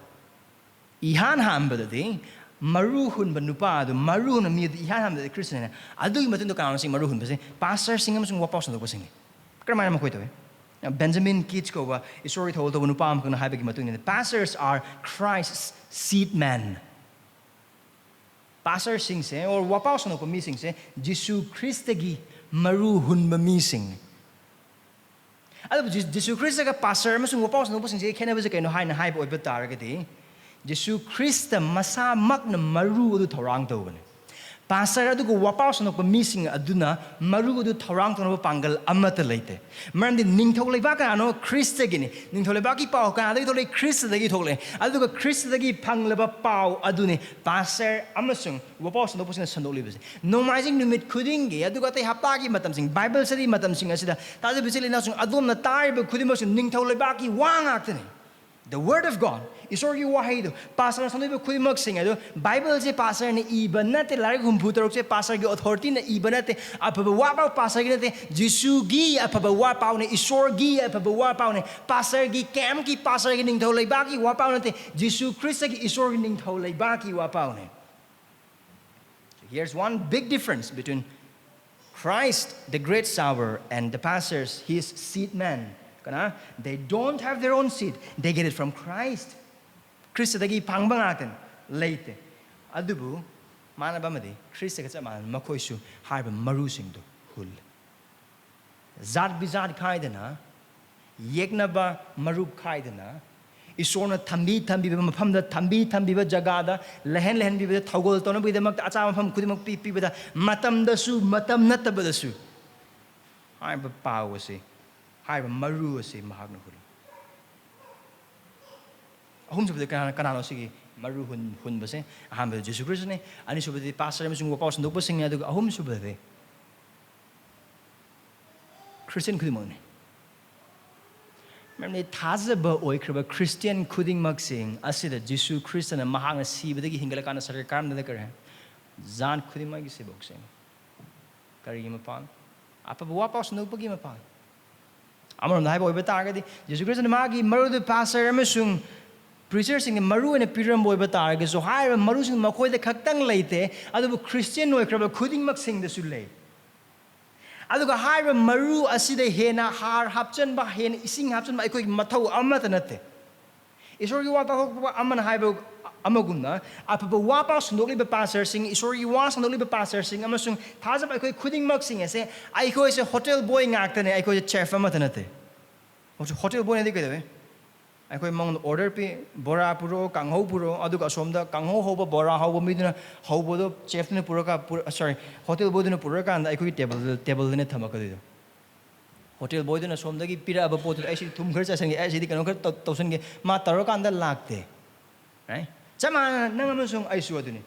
Ihan hambadadi maru hun banupa adu maru hun mi ihan hambadadi Christian adu matun do kanon sing maru hun base pastor singam sing wapaw sando basing kramay ma koito Benjamin Keats ko ba isori told to banupa am kana habagi matun the pastors are Christ's seed men pastor sing se or wapaw sando ko mi sing se Jisu Christagi maru hun ba mi sing ꯑꯗꯨꯕꯨ ꯖꯤꯁꯨ ꯈ꯭ꯔꯤꯁꯇꯒ pastor ꯑꯃꯁꯨꯡ ꯋꯥꯄꯥꯎ ꯁꯟꯗꯣꯛꯄꯁꯤꯡꯁꯤꯒꯤ ꯈꯦꯠꯅꯕꯁꯦ ꯀꯩꯅꯣ ꯍꯥꯏꯕ ꯑꯣꯏꯕ ꯇꯥꯔꯒꯗꯤ Jesus Christ ꯃꯁꯥꯃꯛꯅ ꯃꯔꯨ ꯑꯗꯨ ꯊꯧꯔꯥꯡ ꯇꯧꯕꯅꯤ ꯄꯥꯁꯇꯔ ꯑꯗꯨꯒ ꯋꯥꯄꯥꯎ ꯁꯟꯗꯣꯛꯄ ꯃꯤꯁꯤꯡ ꯑꯗꯨꯅ ꯃꯔꯨ ꯑꯗꯨ ꯊꯧꯔꯥꯡ ꯇꯧꯅꯕ ꯄꯥꯡꯒꯜ ꯑꯃꯠꯇ ꯂꯩꯇꯦ ꯃꯔꯝꯗꯤ ꯅꯤꯡꯊꯧ ꯂꯩꯕꯥꯛ ꯀꯅꯥꯅꯣ ꯈ꯭ꯔꯤꯁꯇꯒꯤꯅꯤ ꯅꯤꯡꯊꯧ ꯂꯩꯕꯥꯛꯀꯤ ꯄꯥꯎ ꯀꯅꯥꯗꯒꯤ ꯊꯣꯛꯂꯛꯏ ꯈ꯭ꯔꯤꯁꯇꯗꯒꯤ ꯊꯣꯛꯂꯛꯑꯦ ꯑꯗꯨꯒ ꯈ꯭ꯔꯤꯁꯇꯗꯒꯤ ꯐꯪꯂꯕ ꯄꯥꯎ ꯑꯗꯨꯅꯤ ꯄꯥꯁꯇꯔ ꯑꯃꯁꯨꯡ ꯋꯥꯄꯥꯎ ꯁꯟꯗꯣꯛꯄꯁꯤꯡꯅ ꯁꯟꯗꯣꯛꯂꯤꯕꯁꯦ ꯅꯣꯡꯃꯥꯏꯖꯤꯡ ꯅꯨꯃꯤꯠ ꯈꯨꯗꯤꯡꯒꯤ ꯑꯗꯨꯒ ꯑꯇꯩ ꯍꯞꯇꯥꯒꯤ ꯃꯇꯝꯁꯤꯡ ꯕꯥꯏꯕꯜ ꯁ꯭ꯇꯗꯤ ꯃꯇꯝꯁꯤꯡ ꯑꯁꯤꯗ ꯇꯥꯖꯕ ꯏꯆꯤꯜ ꯏꯅꯥꯎꯁꯤꯡ ꯑꯗꯣꯝꯅ ꯇꯥꯔꯤꯕ ꯈꯨꯗꯤꯡꯃꯛꯁꯨ ningthau leibaki wa ngaktani the word of God isorgi wahaidu pastor sanoi khudimak sing adu bible je pastor ne iba nate larik humpu torok je pastor gi authority ne iba nate apaba wa pa pastor gi nate jisu gi apaba wa pa ne isor gi apaba wa pa ne pastor gi kem ki pastor gi ningthau leibaki wa pa nate jisu christ gi isor gi ningthau leibaki wa pa ne here's one big difference between Christ, the great sower, and the pastors, his seed man. They don't have their own seed. They get it from Christ. Christ dagi pangbangatan late. Adubu manabamadi Christ gets a man makoisu harba marusing do hul. Zad bizad kaidana yegnaba marub kaidana. Isorna tambi tambi mafamda tambi tambi jagada lehen lehen bi thogol tona bi demak acha mafam kudimak pi pi bada matam dasu matam natabadasu hai ba pawasi hai ba maru asi mahakna hul ahum sabde kanano sigi maru hun base aham ba Jesus Christ ne ani subde pastor amsung wa paus ndok basing adu ahum subde Christian kudimone Memni thazaba oikraba Christian khuding maksing asida Jisu Christ na mahang sibadagi hingala kana sarkar kam na kar hai zan khuding magi se boxing kari mapan apa buwa paus no pagi mapan amar na hai boy betagadi Jisu Christ na magi maru de pastor amsung preacher sing maru na piram boy betagadi so hai maru sing makoi de khaktang leite adu Christian oikraba khuding maksing de sulei aduga haiba maru asida hena har hapchan ba hen ising hapchan ba ikoi mathau amata nate isorgi wa pa amana haiba amagunda apaba wa pa sundoli ba pastor sing isorgi wa sundoli ba pastor sing amasung thaza ba ikoi khuding mak sing ase aikoi se hotel boy ngakta ne aikoi chef amata nate hotel boy ne dikade aikoi mong order pi bora puro kanghau puro aduga somda kanghau hoba bora hoba miduna hobo do chef ne puro ka sorry hotel boy ne puro ka anda aikoi table ne thamaka do hotel boy ne somda gi pira aba pot ai si thum ghar cha sang ai si di kanong khar tausan ge ma taro ka anda lakte right chama nang amasung ai su aduni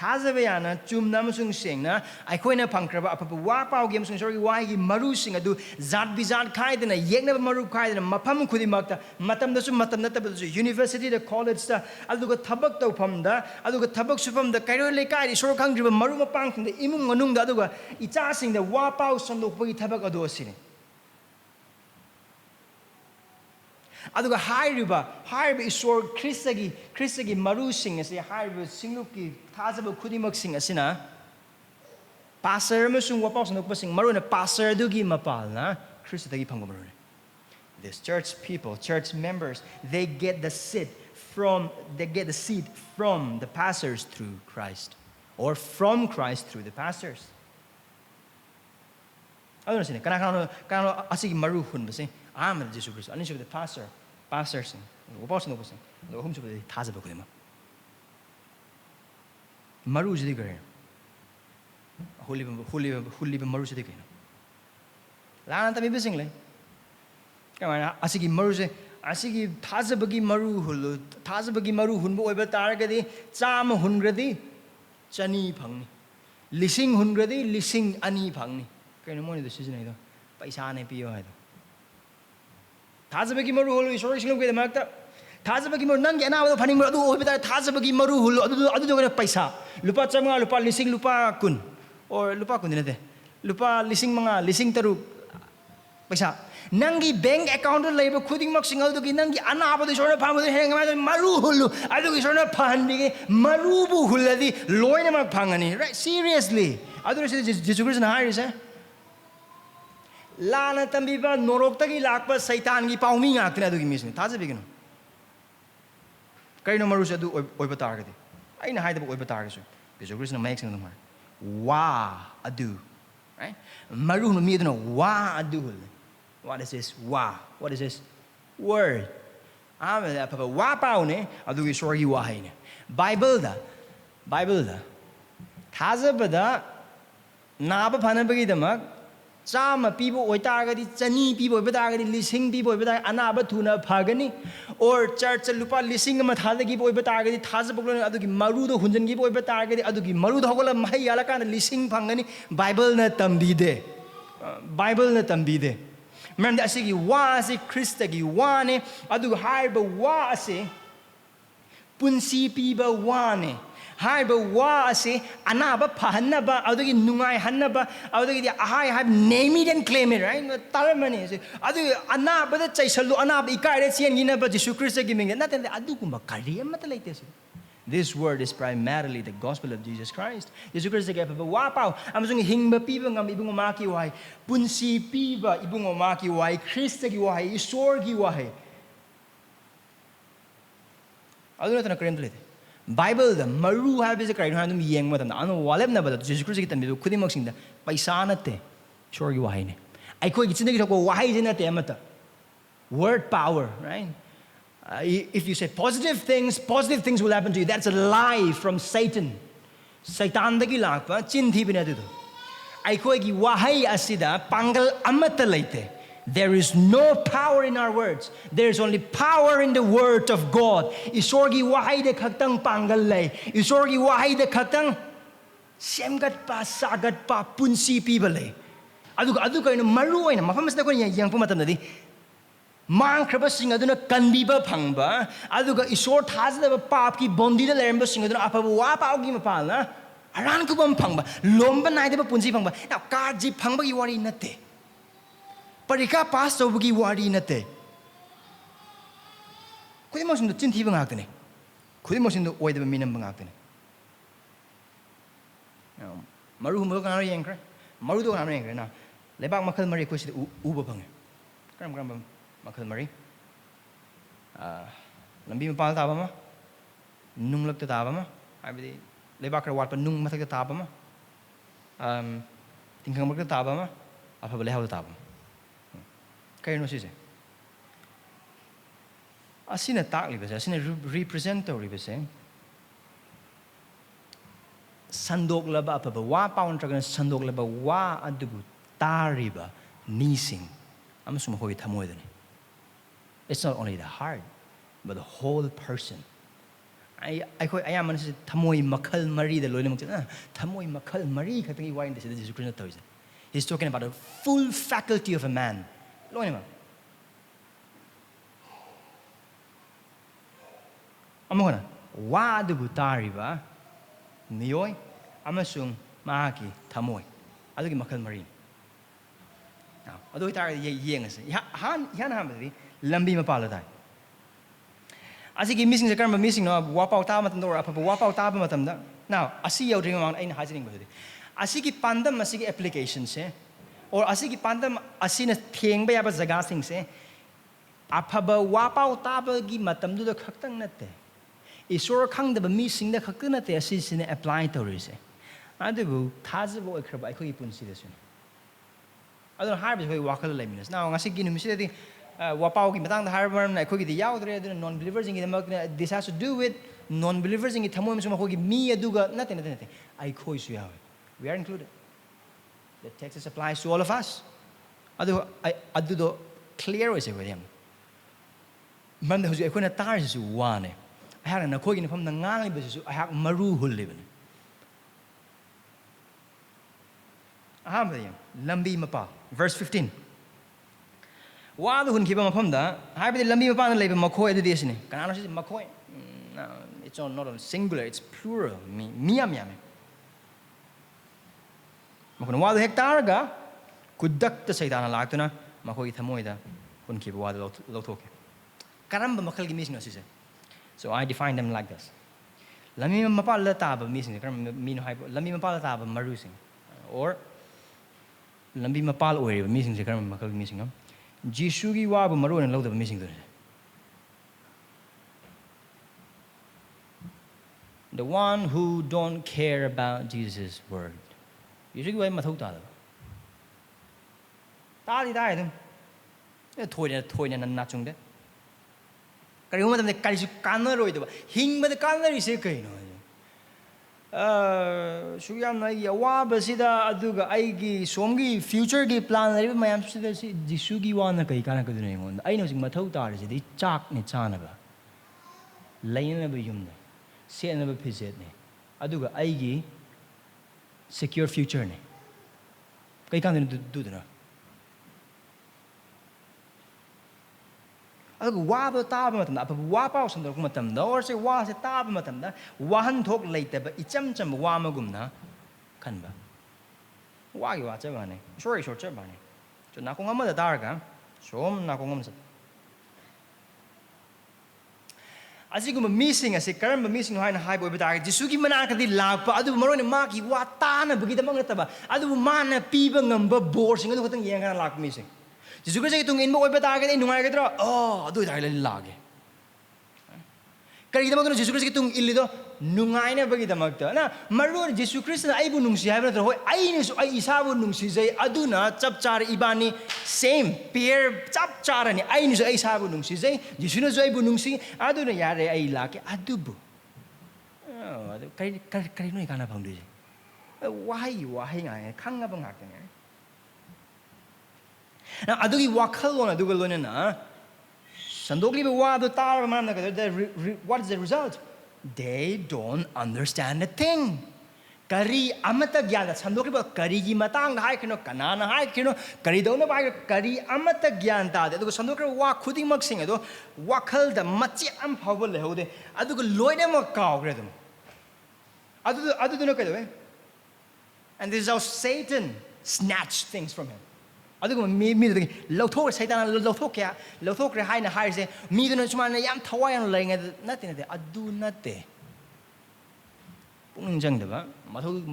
thazabe yana chumna amasung sengna aikoi na phangkraba apapa wa pau ge amasung sorry wa gi maru sing adu zat bizat khaidena yekna maru khaidena mafam khudi makta matam da su matam na tab su university da college da aduga thabak tau phamda aduga thabak supam da kairo le kai ri sor khang driba maru mapang thing da imung manung da aduga icha sing da wa pau sandok pagi thabak adu asini aduga haiba isor Christagi maru sing ase haiba singluki thazaba khudimak sing asina pastor amasung wapau sandok sing maru na pastor dugi mapal na Christagi phangba maru this church people church members they get the seed from the pastors through Christ or from Christ through the pastors aduna sine kana asigi maru hun base am Jesus Christ ani the pastors wapau sandok sing do hum subde thazaba khudima maru jidi gare holy maru jidi kaina lana tami bising le kamana asigi maru se asigi thazabagi maru hunba oiba taragadi chama hungradi chani phangni lising hungradi lising ani phangni kaino moni de season aido paisa ne piyo haido thazabagi maru holu isori singam ke makta thazabagi maru nang ana ado phaning adu oiba tar thazabagi maru holu adu jogana paisa lupa chamanga lupa lising lupa kun or lupa kun dinate lupa lising manga lising taru paisa nangi bank account laiba khuding mak singal dugi nangi ana abadu isona phamadu henga maru holu adu isona phandi ge maru bu huladi loina mak phangani right seriously adu Jesus Christ na hari sa lana tambiba norok tagi lakpa saitan gi paumi ngakna adu gi misni thaza bigino kaino maru sa adu oiba targadi aina haida oiba targasu Jesus Christ na make sing mar wa adu right maru no mi adu wa adu What is this? Wa. What is this? Word. Amada papa wa pao ne adu isorgi wa hai ne. Bible da. Thazabada naba phanabagi damak chama people oitaragadi chani people oibatagadi lising people oibatag anaba thuna phagani or church lupa lising ama thalagi oibatagadi thazaboglo adugi maru do hunjangi oibatagadi adugi maru do hogola mahei alakana lising phangani Bible na tambide. Remember asigi wa ase Kristagi wa ne aduga haiba wa ase punsi piba wa ne haiba wa ase anaba pahannaba adugi nungai hannaba adugi ahai have name it and claim it, right? Taramani ase adu anaba da chaisalu anaba ikaire sian ginaba Jisu Kristagi minga naten aduguma kariya matalaite se. This word is primarily the gospel of Jesus Christ. Jisu Kristagi papa wa pao amazung hingba piba ngam ibung maki wai punsi piba ibung maki wai Kristagi wai isorgi wai adu natana krem Bible the Maru have is a crime handum yeng matam anu walem na bada Jesus Christ kitam bidu khudi maksing da paisa na te sorgi wahai ne ai koi gitsinde ko wahai jena te amata word power, right? If you say positive things will happen to you. That's a lie from Satan. Satan dagi lakpa chin thi bina du ai koi gi wahai asida pangal amata laite. There is no power in our words. There is only power in the word of God. Isorgi wahai de khaktang pangal lay. Isorgi wahai de khaktang semgat pa sagat pa punsi pibale. Adu kaino maru oina mafamas na ko yang pumatam na di. Mang kraba sing aduna kanbiba phangba aduga isor thazda pap ki bondi da leramba sing aduna apabu wa pau gi mapalna aran ku bam phangba lomba naide ba punsi phangba na ka ji phangba gi wari nate. Parika pass tawbagi wari nate. Kudi mo sindo chinthi bang akne. Kudi mo sindo oida ba minam bang akne. Maru mo kan yang kra. Maru do kan yang kra na. Lebak makal mari ko sid uba bang. Kram makal mari. Lambi mapal ta ba ma. Nung lak ta ba ma. Ai lebak kra wat pa nung mathak ta ba ma. Tingkang mak ta ba ma. Apa boleh haw ta ba. Kaya no siya. Asina takli ba siya? Asina representative ba siya? Sandok laba apa ba? Wa paun tragan sandok laba wa adugu tari ba nising. Ama sumahoy tamoy dani. It's not only the heart, but the whole person. Ay ko ayaman siya tamoy makal mari da loy namang tamoy makal mari katang iwain da siya Jesus Christ na tawid. He's talking about the full faculty of a man. Loy naman. Amo na. Wa adugu tari ba? Niyoy amasung Mahakki tamoy. Adugi makal marin. Now, adugi tari yeng asa. Han hamadi lambi mapala tay. Asigi missing sa karma missing no wapau ta matam do apa wapau ta matam da. Now, asi yaw dring amang ay nahajining ba. Asigi pandam asigi application se. Or asigi pandam asina thieng ba yaba jaga sing se aphaba wapau taba gi matam du da khaktang nate isor khang da mi sing da khakta nate asi sine apply tawri se adubu thajabo ekraba ai khoi punsi da sun adon harbi khoi wakal leminas now ngasi gi numisi di wapau gi matang da harbar na khoi gi yaudre adun non believers in the this has to do with non believers in thamoi musuma khoi gi mi aduga nate ai khoi su yawe we are included. The text applies to all of us. Adu do clear is with him. Man the huzu ekona tar is one. I had na khoi gi pham na ngang li bisu I have maru hul liban. Aham yam lambi mapa verse 15. Wa du hun ki ba mapham da hai bi lambi mapa na leba makhoi adu desini. Kanano si makhoi. No, it's not a singular, it's plural. Miyam. Makuna wadu hektarga kudakta saitana laktuna makoi thamoida kunki wadu lotoke. Karamba makal gi missing asise. So I define them like this. Lami mapal la taba missing karam mino hypo lami mapal taba marusing or lambi mapal oi missing se karam makal gi missing Jisu gi wabu maru na loda missing do. The one who don't care about Jesus' word. Usually, we mathau ta. Ta di dai dum. thoina na chungde kari uma tamne kari su kana roi do hing ba kana ri se kai no suyam na ya wa ba sida aduga ai gi somgi future gi plan lai mayam sida si jisu gi wa na kai kana ka du nei ngon ai no sing mathau ta ri si chak ni chana ba laina ba yum ne se na ba phizet ne aduga ai gi secure future ne kai kan du na aduga wa ba ta ba matam apa wa pa sam do matam da or se wa se ta ba matam da wahan thok leita ba icham cham wa ma gum na kan ba wa gi wa cha ba ne sorry short cha ba ne cho na ko ngam da dar ga som na ko ngam sa asiguma missing ase karamba missing haina hai boy bata jisu gi mana ka di lakpa adu maro ne ma ki wa ta na bagi da mang ta ba adu mana pi ba ngamba bor sing adu khotang yang kana lak missing jisu gi tung in mo bata ga ni nungai ga dra adu dai la lage kari da mag jisu gi tung illi do nungai na bagi da mag ta na maro jisu christ na ai bu nungsi hai ba dra hoi ai ni su ai isa bu nungsi jai adu na chap char ibani same pair chap char ni ai ni su ai isa bu nungsi jai jisu na jai bu nungsi adu na yare ai la ke adu bu adu kari no ikana phang du wahai ngai khang nga bang hak ne na adu gi wakhal lo na adu lo na sandokli be wa adu tar man na what is the result they don't understand a thing kari amata gyan sandokli ba kari gi matang hai kino kanana hai kino kari do na ba kari amata gyan ta de adu sandokli wa khuding mak sing adu wakhal da machi am phawbal le hode adu ko loine ma kaw gre dum adu no kado and this is how Satan snatched things from him adu ko mi de lauthok Satan lauthok re hai na hai se mi do na chuma na yam thawai an lai nge natte adu natte pung jang da ba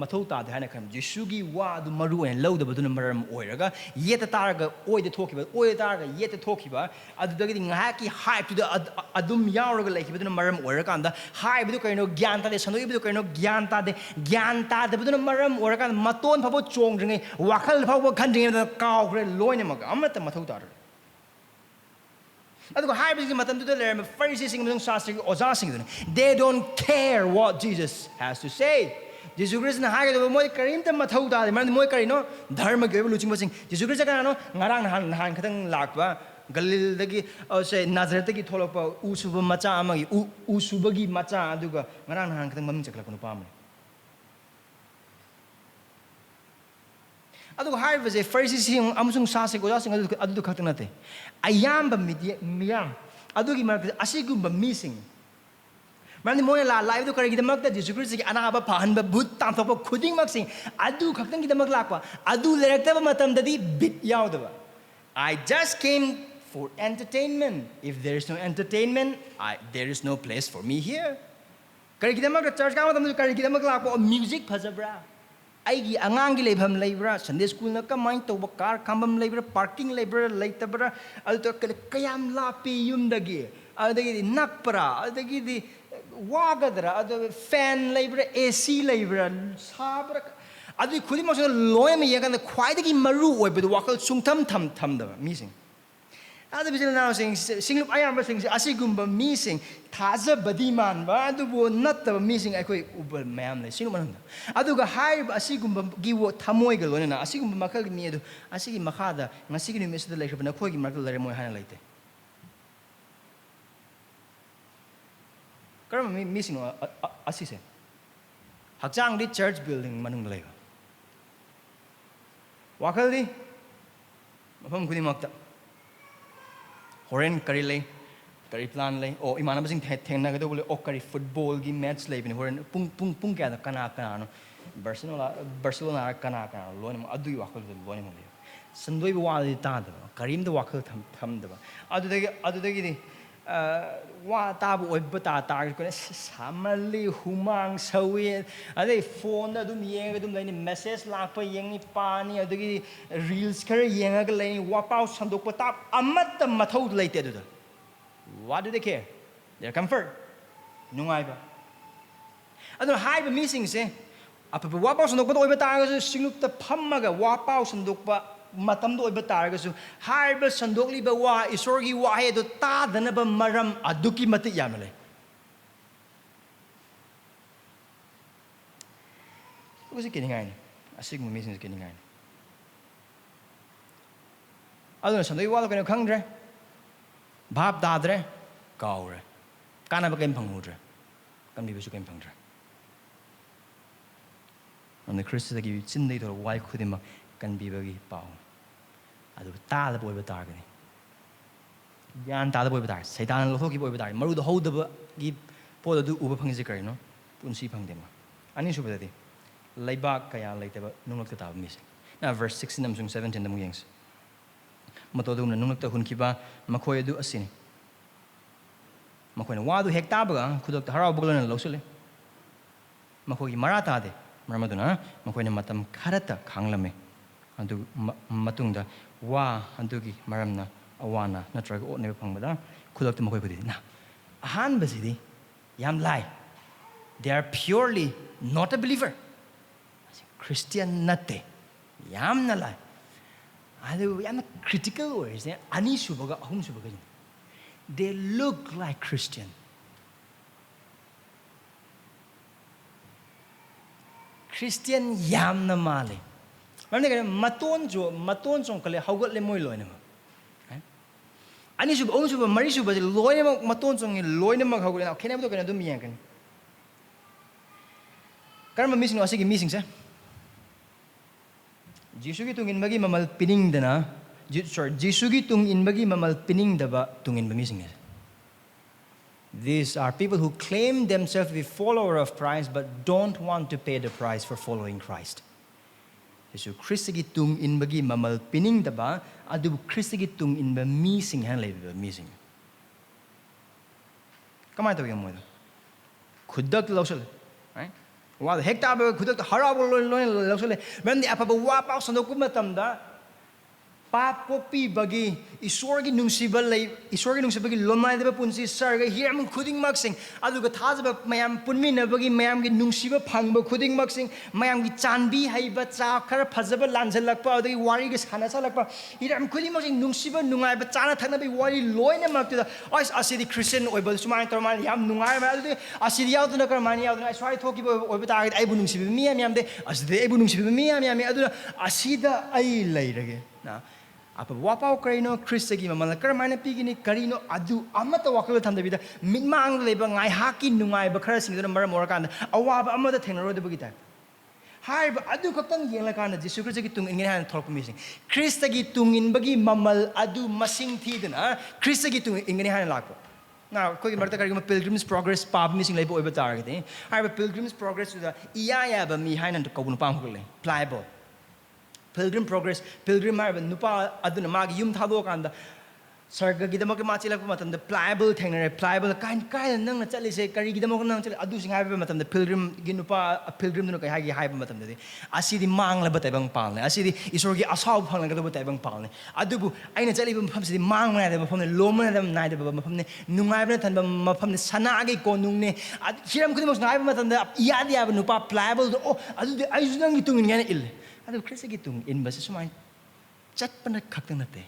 mathau ta de hana kham jisu gi wa du maru en lo da bu na maram oiraga yeta taraga oi de thoki ba oi taraga yeta thoki ba adu da gi ngahaki hype to da adum yauraga lai ki bu na maram oiraga anda hype bu kaino gyan ta de sanoi bu kaino gyan ta de bu na maram oiraga maton phabo chong jing wakhal phabo khan jing da kaw gre loine ma amata mathau ta aduga hype is matam to the Pharisees sing shastri oza sing they don't care what Jesus has to say Jesus Christ na haga do moi karim ta mathau da man moi kari no dharma ge lu ching sing Jesus Christ ka no ngarang han khatang lakba galil dagi se Nazareth gi tholok pa usuba macha amagi usuba gi macha aduga ngarang han khatang maming chakla kono pam aduga hype is a Pharisees sing amusung shastri oza sing adu khatang nate ayamba miyam adugi mar asigumba missing mani moya la live do karigi damak da Jisu Christ ki anaba phan ba bhut tam thok khuding mak sing adu khaktang gi damak lakwa adu lerakta ba matam da di bit yaw da ba I just came for entertainment if there is no entertainment there is no place for me here karigi damak da church ka matam karigi damak lakwa music phajabra aigi angang gi leibham leibra Sunday school na kamai to car kambam leibra parking leibra leitabra adu to kayam lapi yum dagi adagi nakpra adagi di wagadra adu fan leibra AC leibra sabra adu khudi ma so loy me yagan khwaidagi maru oibedu wakal sungtham tham da missing adu bijal now sing ayam ba sing asigumba missing thaza badi man ba adu bo nat ba missing ai koi ubal mayam le sing man adu ga hai asigumba gi wo thamoi ga lona na asigumba makal mi adu asigi makhada ngasigi ni mesda le khna khoi gi makal le moi hana leite karam mi missing asise hakjang di church building manung le wakal di mafam khudi makta horen kari lay kari plan lay o imana basing thengna ga do bole o kari football gi match lay bin horen pung kya da kana no Barcelona kana lon adu wakal lon mo sandoi wa di ta da karim da wakal tham da adu da gi wa ta bu oi bata ta ko samali humang sawi ade phone da dum yeng dum lai ni message la pa yeng ni pa ni adu gi reels kar yeng ga lai ni wa pau sandok pa ta amat mathau lai te da what do they care their comfort nungai ba adu hai ba missing se apa wa pau sandok pa oi bata ga singlup ta phamma ga wa pau sandok pa matamdo oiba taragasu harba sandokli ba wa isorgi wa he do ta dana ba maram aduki mati yamale usi kiningai asig mu mising kiningai aduna sandoi wa ko khangdre bhap dadre kaure kana ba kem phangudre kam di besu kem phangdre amne Christagi chindai do wai khudima kan bibagi pau adu ta da boy batagani yan ta da boy batar saitan lo thoki boy batar maru do hodaba gi po do uba phangji kari no punsi phangdema ani su badati laibak kaya laitaba nunglak ta mis na verse 16 amsung 17 damu yengs mato do nunglak ta hunkiba makhoi adu asini makhoi na wadu hekta ba khudok ta harau buglan losule makhoi marata de mamaduna makhoi na matam kharata khanglame adu matungda wa adugi maramna awana natraga otne phangbada khudok ta makhoi khudi na ahan basidi yam lai they are purely not a believer Christian natte yam na lai adu yam critical words ani subaga ahum subaga they look like Christian Christian yam na male maton jong kale haugat le moi loina ani suba om suba mari suba loina maton jong loina mag haugat na khena do kana dum yang kan karma missing no asigi missing sa Jisu gi tungin bagi mamal pining dana Jisu gi tungin bagi mamal pining daba tungin ba missing These are people who claim themselves to be followers of Christ but don't want to pay the price for following Christ. Jesu Christi tung in bagi mamal pining daba adu Christi tung in ba missing han lay ba missing. Kamay to yung mo. Khudak lawsal, right? Wa hekta ba khudak harabo lawsal. When the apaba wa pa sandok matamda pap ko pi bagi isorgi nungsibal lay isorgi nungsibagi lomay deba punsi sarga hiram khuding maksing aduga thajaba mayam punmi na bagi mayam gi nungsiba phangba khuding maksing mayam gi chanbi haiba cha khara phajaba lanjalakpa adagi wari gi sana salakpa hiram khuding maksing nungsiba nungai ba chana thakna bi wari loina makta ais asidi Christian oibal sumai tormal yam nungai ma adagi asidi yauduna karmani yauduna swai thoki oiba ta ai bu nungsiba miyam yam de asidi ai bu nungsiba miyam yam aduna asida ai lairage na apa wapau karino Christagi mamala karmana pigini karino adu amata wakal thandabida mitmang leba ngai haki nungai ba khara singdona maram orakanda awaba amada thengnaro de bugita haiba adu kaptang yengla kana Jisu Christagi tung ingin han thorp missing Christagi tungin bagi mamal adu masing thidana Christagi tung ingin han lakpo now koi marta kari pilgrim's progress pab missing lebo oiba target haiba pilgrim's progress da iya ba mi hainan to kabun pang hule pliable Pilgrim progress, pilgrim marba nupa aduna magi yum thado kanda sarga gidamok machilak matam the pliable thengre pliable kind nang na chali se kari gidamok nang chali adu sing haiba matam the pilgrim ginupa a pilgrim no kai hagi haiba matam de asidi mang la batai bang palne asidi isorgi asaw phang la batai bang palne adubu aina chali bam pham sidi mang na de pham ne lom na dem nai de bam pham ne nungai ba than bam pham ne sana gi konung ne hiram kudimok ngai ba matam de yadi aba nupa pliable oh adu de ai junang gi tungin ngane il adu Christ gi tung in basa sumai chat pana khakta nate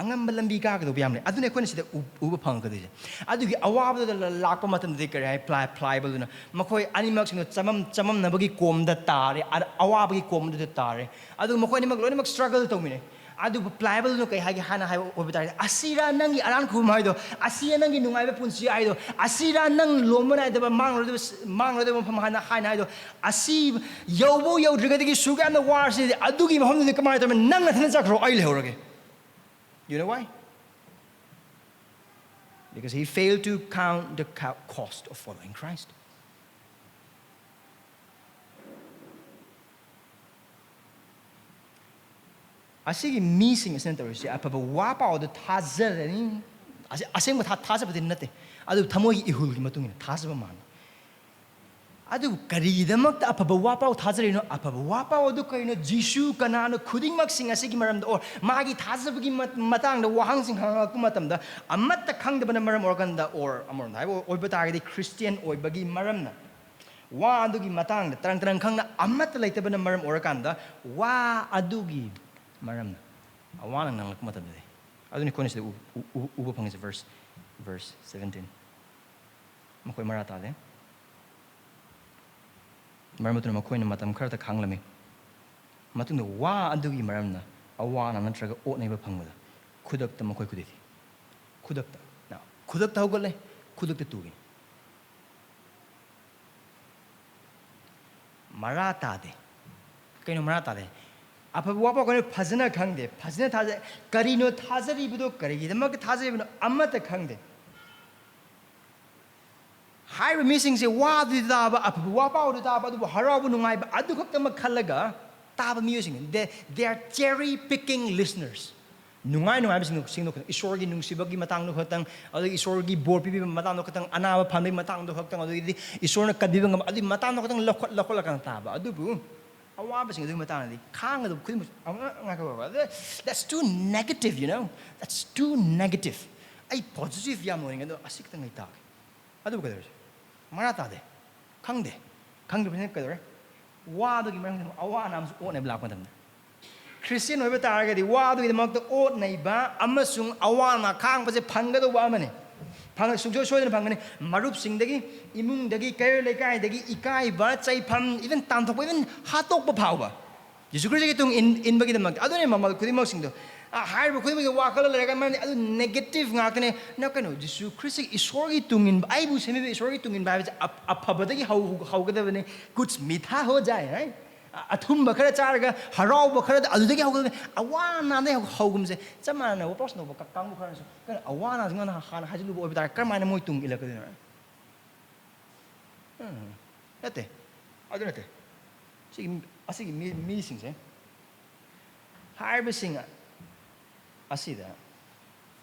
angam balambi ka do biamle adu ne khone sida uba phang ka de adu gi awab da lakpa matam de kare pliable na makhoi animak sing chamam na bagi kom da tare awab gi kom da tare adu makhoi ni mak loni mak struggle to mine adu pliable no kai hagi hana hai obitare asira nangi aran khum hai do asia nangi nungai ba punsi ai do asira nang lomana da mang ro de pham hana hai do asi yobo yodriga de gi suga na war si adu gi mahom de kamai ta nang na thana jakro ai lehorage you know why because he failed to count the cost of following Christ asigi missing center si apa wapa od thazar ni asengba thazar badin nate adu thamoi ihul gi matungin thazaba man adu kari damak ta apa wapa thazar no apa wapa od kaino Jisu kanano khuding mak sing asigi maram or magi thazaba gi matang da wahang sing hang ku matam da amatta khang da maram organ da or amor dai oiba ta gi Christian oiba gi maram na wa adu gi matang da trang khang na amatta laita bana maram orakan da wa adu gi maram awana nang lakma tam de aduni kone se uba phang is verse 17 makoi mara ta de maramatu makoi na matam khar ta khanglami matung de wa adugi maramna awana natraga o nei ba phangmada khudak ta makoi khuditi khudak ta na khudak ta hogale khudak ta tugi mara ta de kaino mara ta de apa wapa kone phajna khangde phajna thaja karino thajari bido karigi damak thajari bido amata khangde haiba missing se wa du da ba apa wapa du da ba du harabu nungai ba adu khak tam khalaga ta ba musing they are cherry picking listeners nungai sing no isorgi nung sibagi matang no khatang adu isorgi bor pi matang no khatang anaba phamai matang do khatang adu isorna kadiba ngam adu matang no khatang lokol kan ta ba adu bu awabasing adu matang di khang adu khim that's too negative, you know, that's too negative. Ai positive yam no ngado asik tang ita adu ka der mara ta de khangde bne ka der wa do gi mang awa nam o ne blak matam Christian oi ba ta ga di wa do gi mak to o nei ba amasung awa na khang ba je phanga do wa mane phang sung jo soi na phang ne marup sing dagi imung dagi kai le kai dagi ikai ba chai pham even tan thok even ha tok ba phau ba Jisu Christ gi tung in ba gi mak adu ne mamal khudi mak sing do hai ba khudi ma wa kala le ga man adu negative nga kane na kano Jisu Christ isor gi tung in ai bu semi isor gi tung in ba apha ba dagi hau ga da ne kuch mitha ho jaye right athum ba khara char ga harau ba khara adu dagi hau ga awana ne hau gum se chama na wa prosno ba kang bu khara so kan awana jing na ha hajilu bo ba kar ma na moi tung ila ka ne ate adu nate asigi mi sing se hai ba sing asida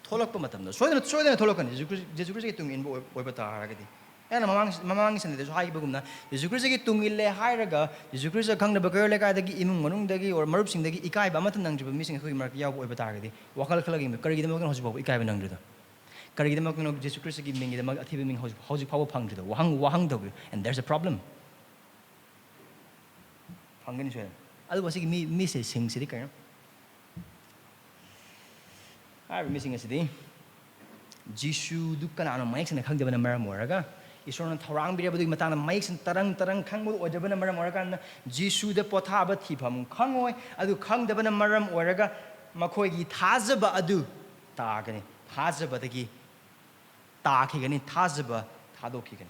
tholak pa matam no soidana tholak kan Jisu Christ gi tung in bo oi ba ta ha ga di ana mamang san de so hai ba gum na Jisu Christ gi tung ile hai ra ga Jisu Christ khang na ba ka le ka da gi imung manung da gi or marup sing da gi ikai ba matan nang jiba mi sing khoi mar ya bo oi ba ta ga di wakal khala gi kar gi da ma kan hoji ba ikai ba nang ri da kar gi da ma kan Jisu Christ gi ming gi da ma athi ming hoji pa ba phang ri da wahang da and there's a problem phangani so adu ba gi mi se sing si di ka I am missing a city. Jisu Dukan on Mikes and a Kang de Maramoraga. Is on a Tarang be able to Matana Mikes and Tarang Kang or Jabana Maramoragan. Jisu the Potaba Tipam Kangoy, Adu Kang de Maram Oraga, Makogi Tazaba Adu Tagani, Tazaba the Gi Takigani, Tazaba Tadokigan.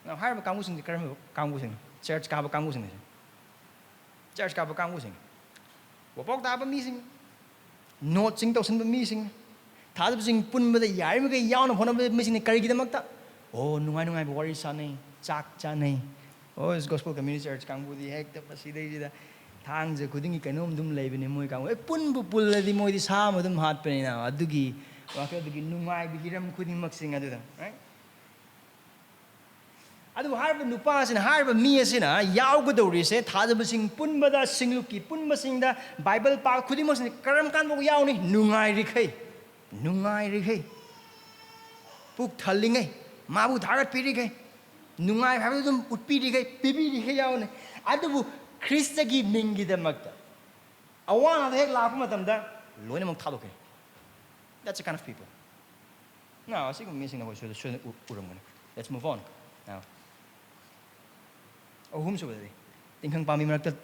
Now, how about Kangus in the Kangusin? Church Kaba Kangusin. Church Kaba Kangusin. What about missing? Not sing to send the missing. Tad sing pun with the Yarmaka yawn upon a missing the Karigidamata. Oh, no, I worry, Sunny, Chak Chane. Oh, it's gospel community church come with the heck of a city. Tangs a couldn't canum dum live in a moika. A punbu pull the moi this harm of them hard penny now. A dugi, Waka the Numai Bigiram couldn't muxing Aduna, right? Adu harba nupas and harba miyasina yaugudori se thadaba sing punbada singluki punba singda Bible pa khudimos ni karam kan bo yauni nungai rikhai puk thalingai mabu dharat piri gai nungai habu dum utpi rikhai pibi rikhai yauni adu Krista gi mingi da magda awana da hek lapa matamda loina mong thalokai that's the kind of people now I see missing a so uram let's move on now Oh, whom so they? Tinkang Pami Market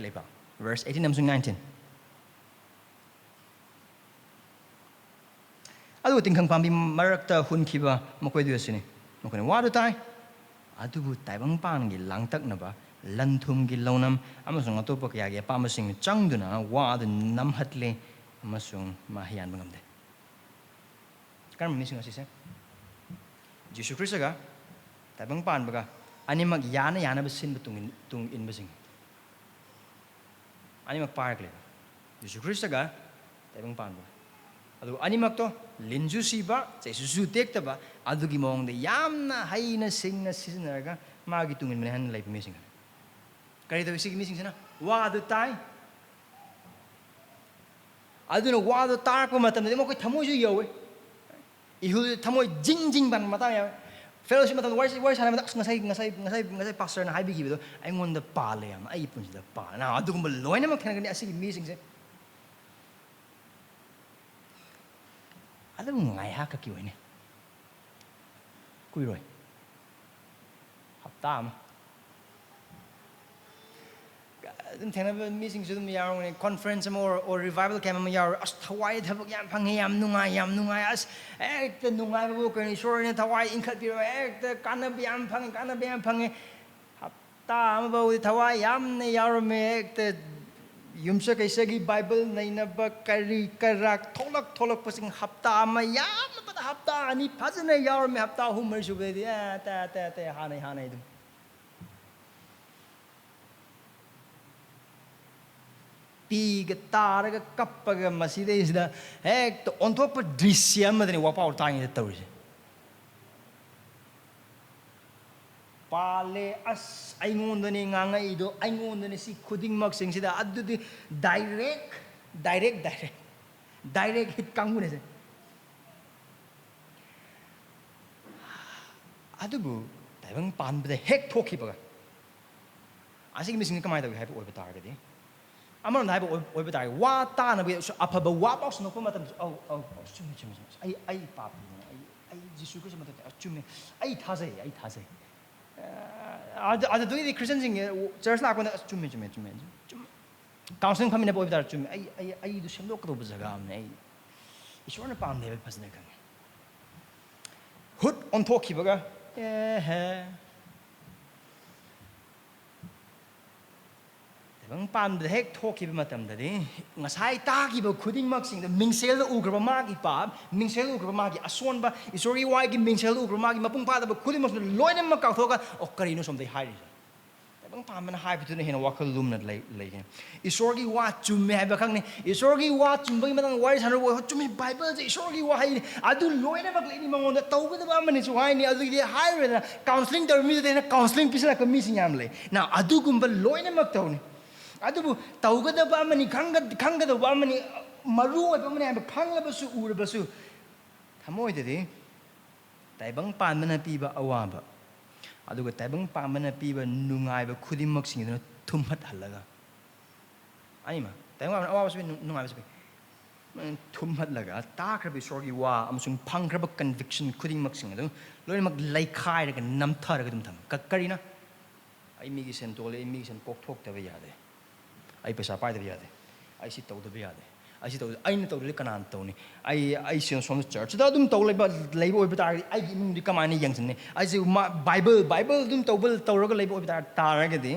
Lepa. Verse 18 and 19. Adu Tinkang Pami Marakta Hunkiba Mokoidusini. Mokon water tie. Adu Taibang Pangi Langtak Naba, Lantum Gilonam, Amazon Atopakaya, Pamasing Changduna, Wad Namhatle, Amasung Mahian Bangamde. Come missing as he said. Jisu Chrisaga, Taibang Panbaga. Animak yana besin tung in besing. Animak park le. Jisu Christ ga tabang pan ba. Adu animak to linju siba, Jisu tek ta ba, adu gi mong de yamna haina sing na sisinaraga magi tungin menahan lai missing. Kari to sig missing sana. Wa adu tai. Adu no wa adu tar ko matam de mo ko thamoi ju yowe. Ihul thamoi jing ban mata ya. Fellowship matam why ngasay pastor na habi gibido ay ngon da pale am ay pun da pa na adu ko loy na makhan gani asig missing se Ada ngai ha ka ki oi ne kui roi hapta ma dum thena ba meeting su dum yaw ne conference or revival cam ma yaw as thawai thabak yam phangi yam nungai as ek te nungai ba ko ni sor ne thawai inkhat pi ek te kanab yam phangi hapta ma ba thawai yam ne yaw me ek te yumsa kaisa gi bible naina ba kari karak tholak pasing hapta ma yam ba hapta ani phajana yaw me hapta hum mar su be ta hanai dum pi ga tar ga kappa ga maside is da ek to on top drisya ma deni wapa or tangi ta uri pale as aingon deni nganga ido aingon deni si khuding mak sing sida adu di direct hit kangu ne se adu bu taibang pan ba hek thoki ba asig missing kamai da hai ba oi ba tar ga di amar na hai ba oi ba tar wa ta na ba apa ba wa box no pa matam oh chumi ai pa ai jisu ko sama ta chumi ai thase ada do the Christians in church la ko na chumi counseling family boy dar chumi ai du shem lok do ba jaga am nei ishwar na pam ne ba pasne kan hut on talk ki ba bang pan de hek thoki ba matam da di ngasai ta ki ba khuding mak sing da mingsel u graba ma ki pa mingsel u graba ma ki ason ba isori wai ki mingsel u graba ma ki mapung pa da ba khuding mak loina ma ka thoka o kari no som dei hai bang pan man hai bitu ne hena wakal lum na lei isori wa chum me ba khang ne isori wa chum ba ma dang wai san ro chum bible je isori wa hai adu loina ba ni mangon da tau ga ba ma ni su hai ni adu di hai re counseling da mi de na counseling pisla ka mi sing yam le na adu gum ba loina mak tau ni adubu tauga ba mani khanga da ba mani maru ba mani ba khangla ba su ur ba su thamoi de taibang pan mana pi ba awa ba aduga taibang pan mana pi ba nungai ba khudimak sing na thumhat halaga ai ma taibang awa ba su nungai ba su thumhat laga ta khra bi sorgi wa amsung phangra ba conviction khudimak sing adu loi mak lai khai ra nam thar ga dum tham karina ai mi gi sen tole mi gi sen pok thok ta ba ya de ai pesa pai da yade ai si tau da yade ai si tau ai na tau le kanan tau ni ai si som church da dum tau le ba oi ba ai gi mung di kamani yang sin ne ai si bible dum tau ro ga le oi ba ta ra ga di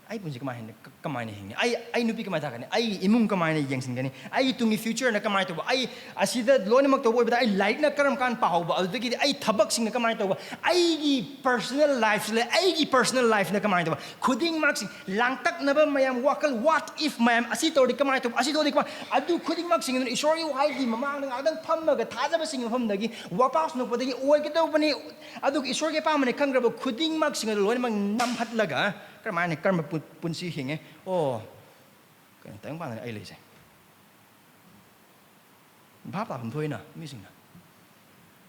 ai pun si kamai ne hing ai nupi kamai ta ka ne ai imung kamai ne yang sin ga ni ai tungi future na kamai to ba ai asida lone mak to oi ba ai light na karam kan pa ba adu gi ai thabak sing na kamai to ba ai gi personal life na kamai to ba khuding mak sing lang tak na ba mayam wakal what if mayam asi to di kamai to asi to di kamai adu khuding mak sing isori wai gi mamang na adang pham ga thaja ba sing pham da gi wapas no pa da gi oi gi to ba ni adu isori ge pa mane khang ra ba khuding mak sing lone mak nam hat laga karma ne karma punsi hinge oh kan tang pa ai le sai bap ta pham thoi na mi sing na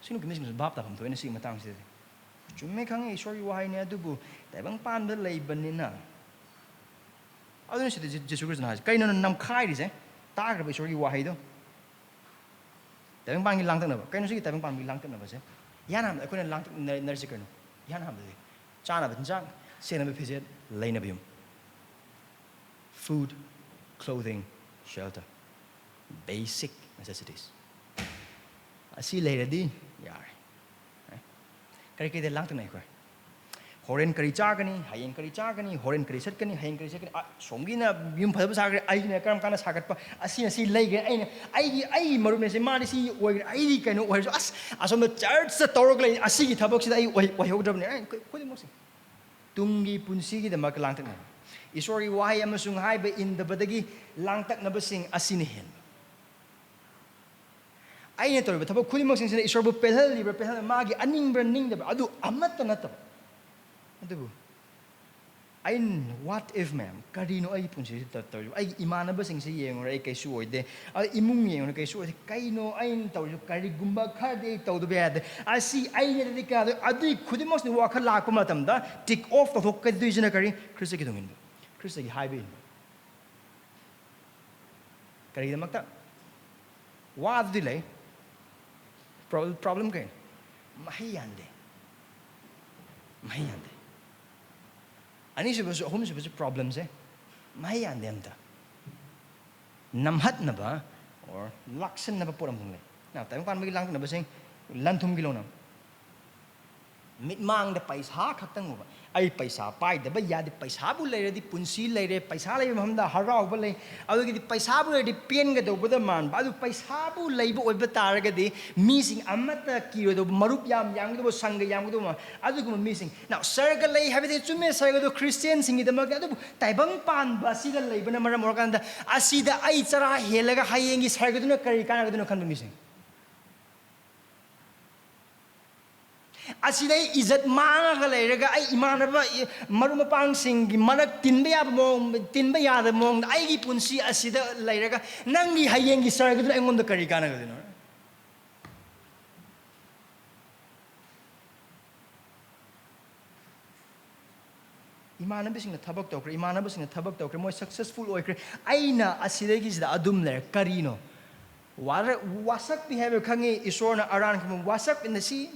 sing ki mi sing bap ta pham thoi na sing matang si chum me khang isori wai ne adu bu tai bang pan da lei ban ni na adu ne si Jisu Christ na kai na nam khai ri sai ta ga ba isori wai do tai bang pan gi lang tak na ba kai no si tai bang pan gi lang tak na ba sai ya nam ko na lang tak na si kan ya nam de cha na ba jang se na ba phe lei na bium food, clothing, shelter. Basic necessities. Asi later di, yar. Kari kaya lang tunay ko. Horen kari chagani, hayen kari chagani, horen kari satkani, hayen kari satkani. Somgi na yung phadab sagar ay na karam kana sagat pa. Asi lay gani ay maru me se mari si oy ay di kano oy as asom na church sa torog lay asi gi thabok si ay oy hog drab ni ay ko di mo si. Tungi punsi gi da mak lang tunay. Isori wahai amasung hai ba in da badagi langtak na basing asinihin. Ay na tori ba tapos kuli magsing sina isor bu pelhal libra pelhal magi aning branding da ba adu amat na tab. Adu bu. Ay what if ma'am karino ay punsi ta tori ay imana basing si yeng or ay kay suoy de ay imung yeng or kay suoy kaino ay tori kari gumba khade tawdo ba asi ay na dikado adu kuli mas ni wakha la ko matam da tick off to ka duijna kari krista ki dungin Krista gi high bin. Kari da makta. Wad dilay. problem kayo. Mahei yande. Mahei yande. Ani siya ahum siya problems mahei yande amta. Namhat na ba or laksan na ba po ramdam le. Now, tayo paano magilang na ba sing lantum gilo na. Mitmang da paisa khatang ba. Ay paisa pai da ba yadi paisa bu lay di punsi lay re paisa lay hamda harau ba lay adu gi paisa bu di pen ga do ba man ba adu paisa bu lay bu oi ba tar ga di missing amata ki do marup yam yang do sang yam do ma adu gu missing now sarga lay have de chume sarga do Christian sing da ma ga adu taibang pan ba si da lay ba na mara mor kan da asida ai chara helaga hayengi sarga do na kari kana ga do kan missing Asidai izat manga kaleraga ay imanaba marumapang singgi manak tinbaya da mong ay gi punsi asida leraga nangi hayengi sarga do ay ngondo karikana gadino imanaba sing na thabak tawkre moi successful oikre aina asidai gi sida adum ler karino wasak behavior khangi isorna aran kam wasak in the sea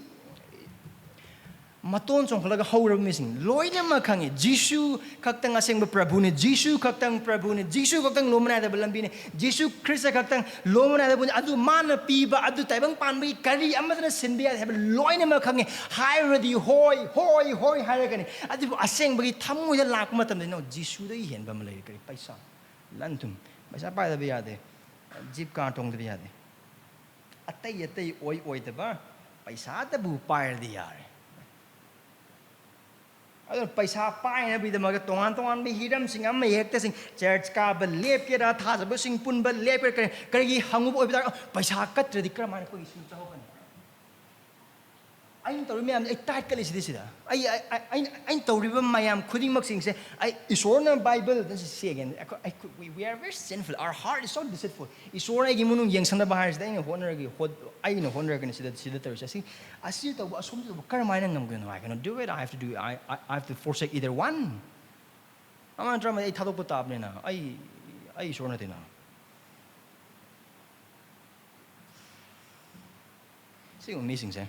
Maton song kalaga hawrab missing. Loina makhangi. Jisu kaktang asengba prabhu ne. Jisu kaktang prabhu ne. Jisu kaktang lomana da balambi ne. Jisu Krista kaktang lomana da bunyi. Adu mana piba. Adu taibang panbi kari. Amatana sinbiya. Haba loina makhangi. Hayradi hoy hayragani. Adu asengba ki thamu ya lak matam de. No Jisu da ihen ba malay kari. Paisa. Lantum. Paisa pa da biyade. Jeep kartong da biyade. Atay oy da ba. Paisa da bu pair di yare. Aduh paisa pai na bida maga tongan bi hiram sing am yekta sing church ka ba lep ke ra tha ba sing pun ba lep ke kari hangu bo bida paisa kat di kramane ko isu chaho kan ain tori me am ai tat kali sida ain tori ba mayam khuding mak sing se ai isorna bible this is say again we are very sinful our heart is so deceitful isorna gi munung yang sanda bahar sida ai honor gi hod ai no honor kan sida tar si asi to asum to karamai ngam gno I cannot do it I have to forsake either one aman drama ai thadok po tab ne na ai isorna te na see missing say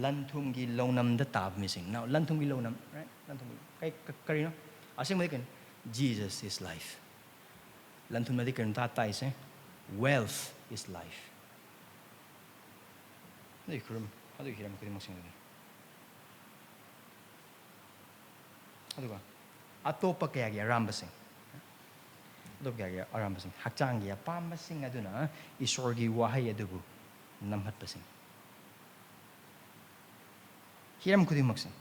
lantum gi lonam da tab missing now lantum gi lonam right lantum kai karino asing mai kan Jesus is life lantum mai kan ta tai se wealth is life nei kurum adu hiram kuri maksing ni aduga atopa kaya gi arambasing adu kaya gi arambasing hakchang gi apambasing aduna isor gi wahai adubu namhat pasing hiram kudi maksin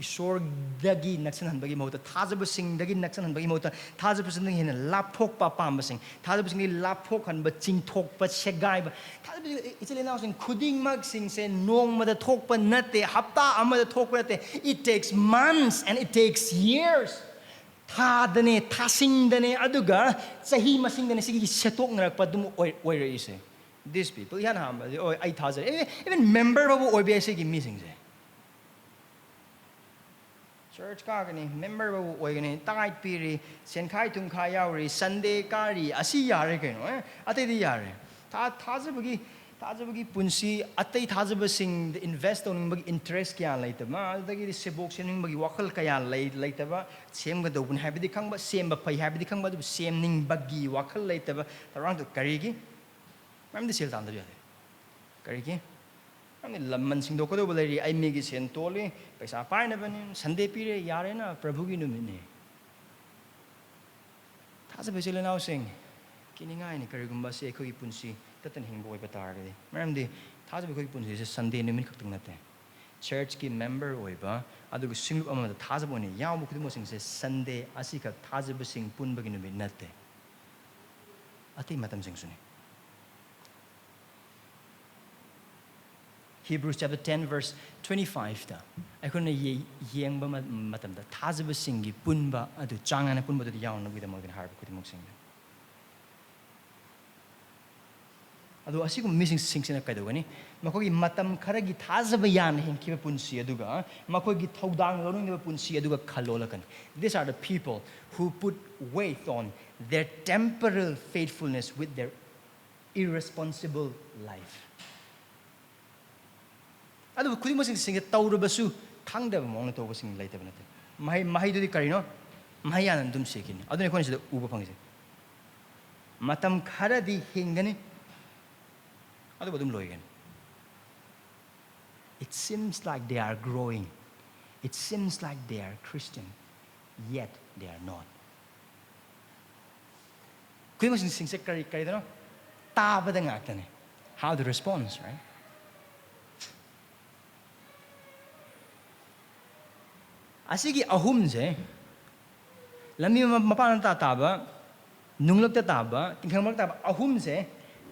isor dagi naksan bagi mauta thajab sing dagi naksan bagi mauta thajab sing dagi hena lapthok pa pambasing thajab sing lapthok han ba ching thok pa segai ba thajab ichile naw sing khuding mak sing se nong ma da thok pa nate hapta ama da thok pa nate it takes months and it takes years thadane thasing dane aduga sahi masing dane sigi setok ngarak pa dum oi re ise these people yan ha oi ai thajab even member ba oi be se gi missing se church kagani member ba oigani tagai piri sen khai tung khai yauri Sunday kari asi yare kaino atai di yare thajabagi punsi atai thajabasing invest on bagi interest kya laitama adagi sebok sening bagi wakal kaya laitaba sem ga dobun habidi khangba sem ba pai habidi khangba du sem ning bagi wakal laitaba tarang to karigi mam di sel tan da yare karigi I'm lamman sing do ko do bolari ai Meegi sen tole paisa pai na ban Sunday pire yare na prabhu gi numine thasa besele naw sing kiningai ni karigumba se ko gi punsi tatan hing boy batar de maram di thasa be ko gi punsi se Sunday numin khaktung nate church ki member oi ba adu gi singlup ama da thasa boni yaw bu khudmo sing se Sunday asi ka thasa be sing pun ba gi numin nate ati matam sing suni Hebrews chapter 10 verse 25 da aikona yengba matam da thajaba singi punba adu changana punba da yawn na widam organ harb kudimok sing adu asigu missing sing sina kaidogani makogi matam kharagi thajaba yan henkiba punsi aduga makogi thodang lorung punsi aduga khalolakan these are the people who put weight on their temporal faithfulness with their irresponsible life ꯑꯗꯨꯕꯨ ꯈꯨꯗꯤꯡꯃꯛꯁꯤꯡꯁꯦ ꯇꯧꯔꯕꯁꯨ ꯈꯪꯗꯕ ꯃꯑꯣꯡꯗ ꯇꯧꯕꯁꯤꯡ ꯂꯩꯇꯕ ꯅꯠꯇꯦ ꯃꯍꯩꯗꯨꯗꯤ ꯀꯔꯤꯅꯣ ꯃꯍꯩ ꯌꯥꯅ ꯑꯗꯨꯝ ꯁꯦꯛꯈꯤꯅꯤ ꯑꯗꯨꯅ ꯑꯩꯈꯣꯏꯅ ꯁꯤꯗ ꯎꯕ ꯐꯪꯉꯤꯁꯦ matam kharadi hingani adu badum loigani it seems like they are growing it seems like they are Christian yet they are not kuima sing se kari dano ta bada ngaktane how the response right asigi ahum je lami mapan ta ba nunglok ta taba tingkhang mak taba ahum se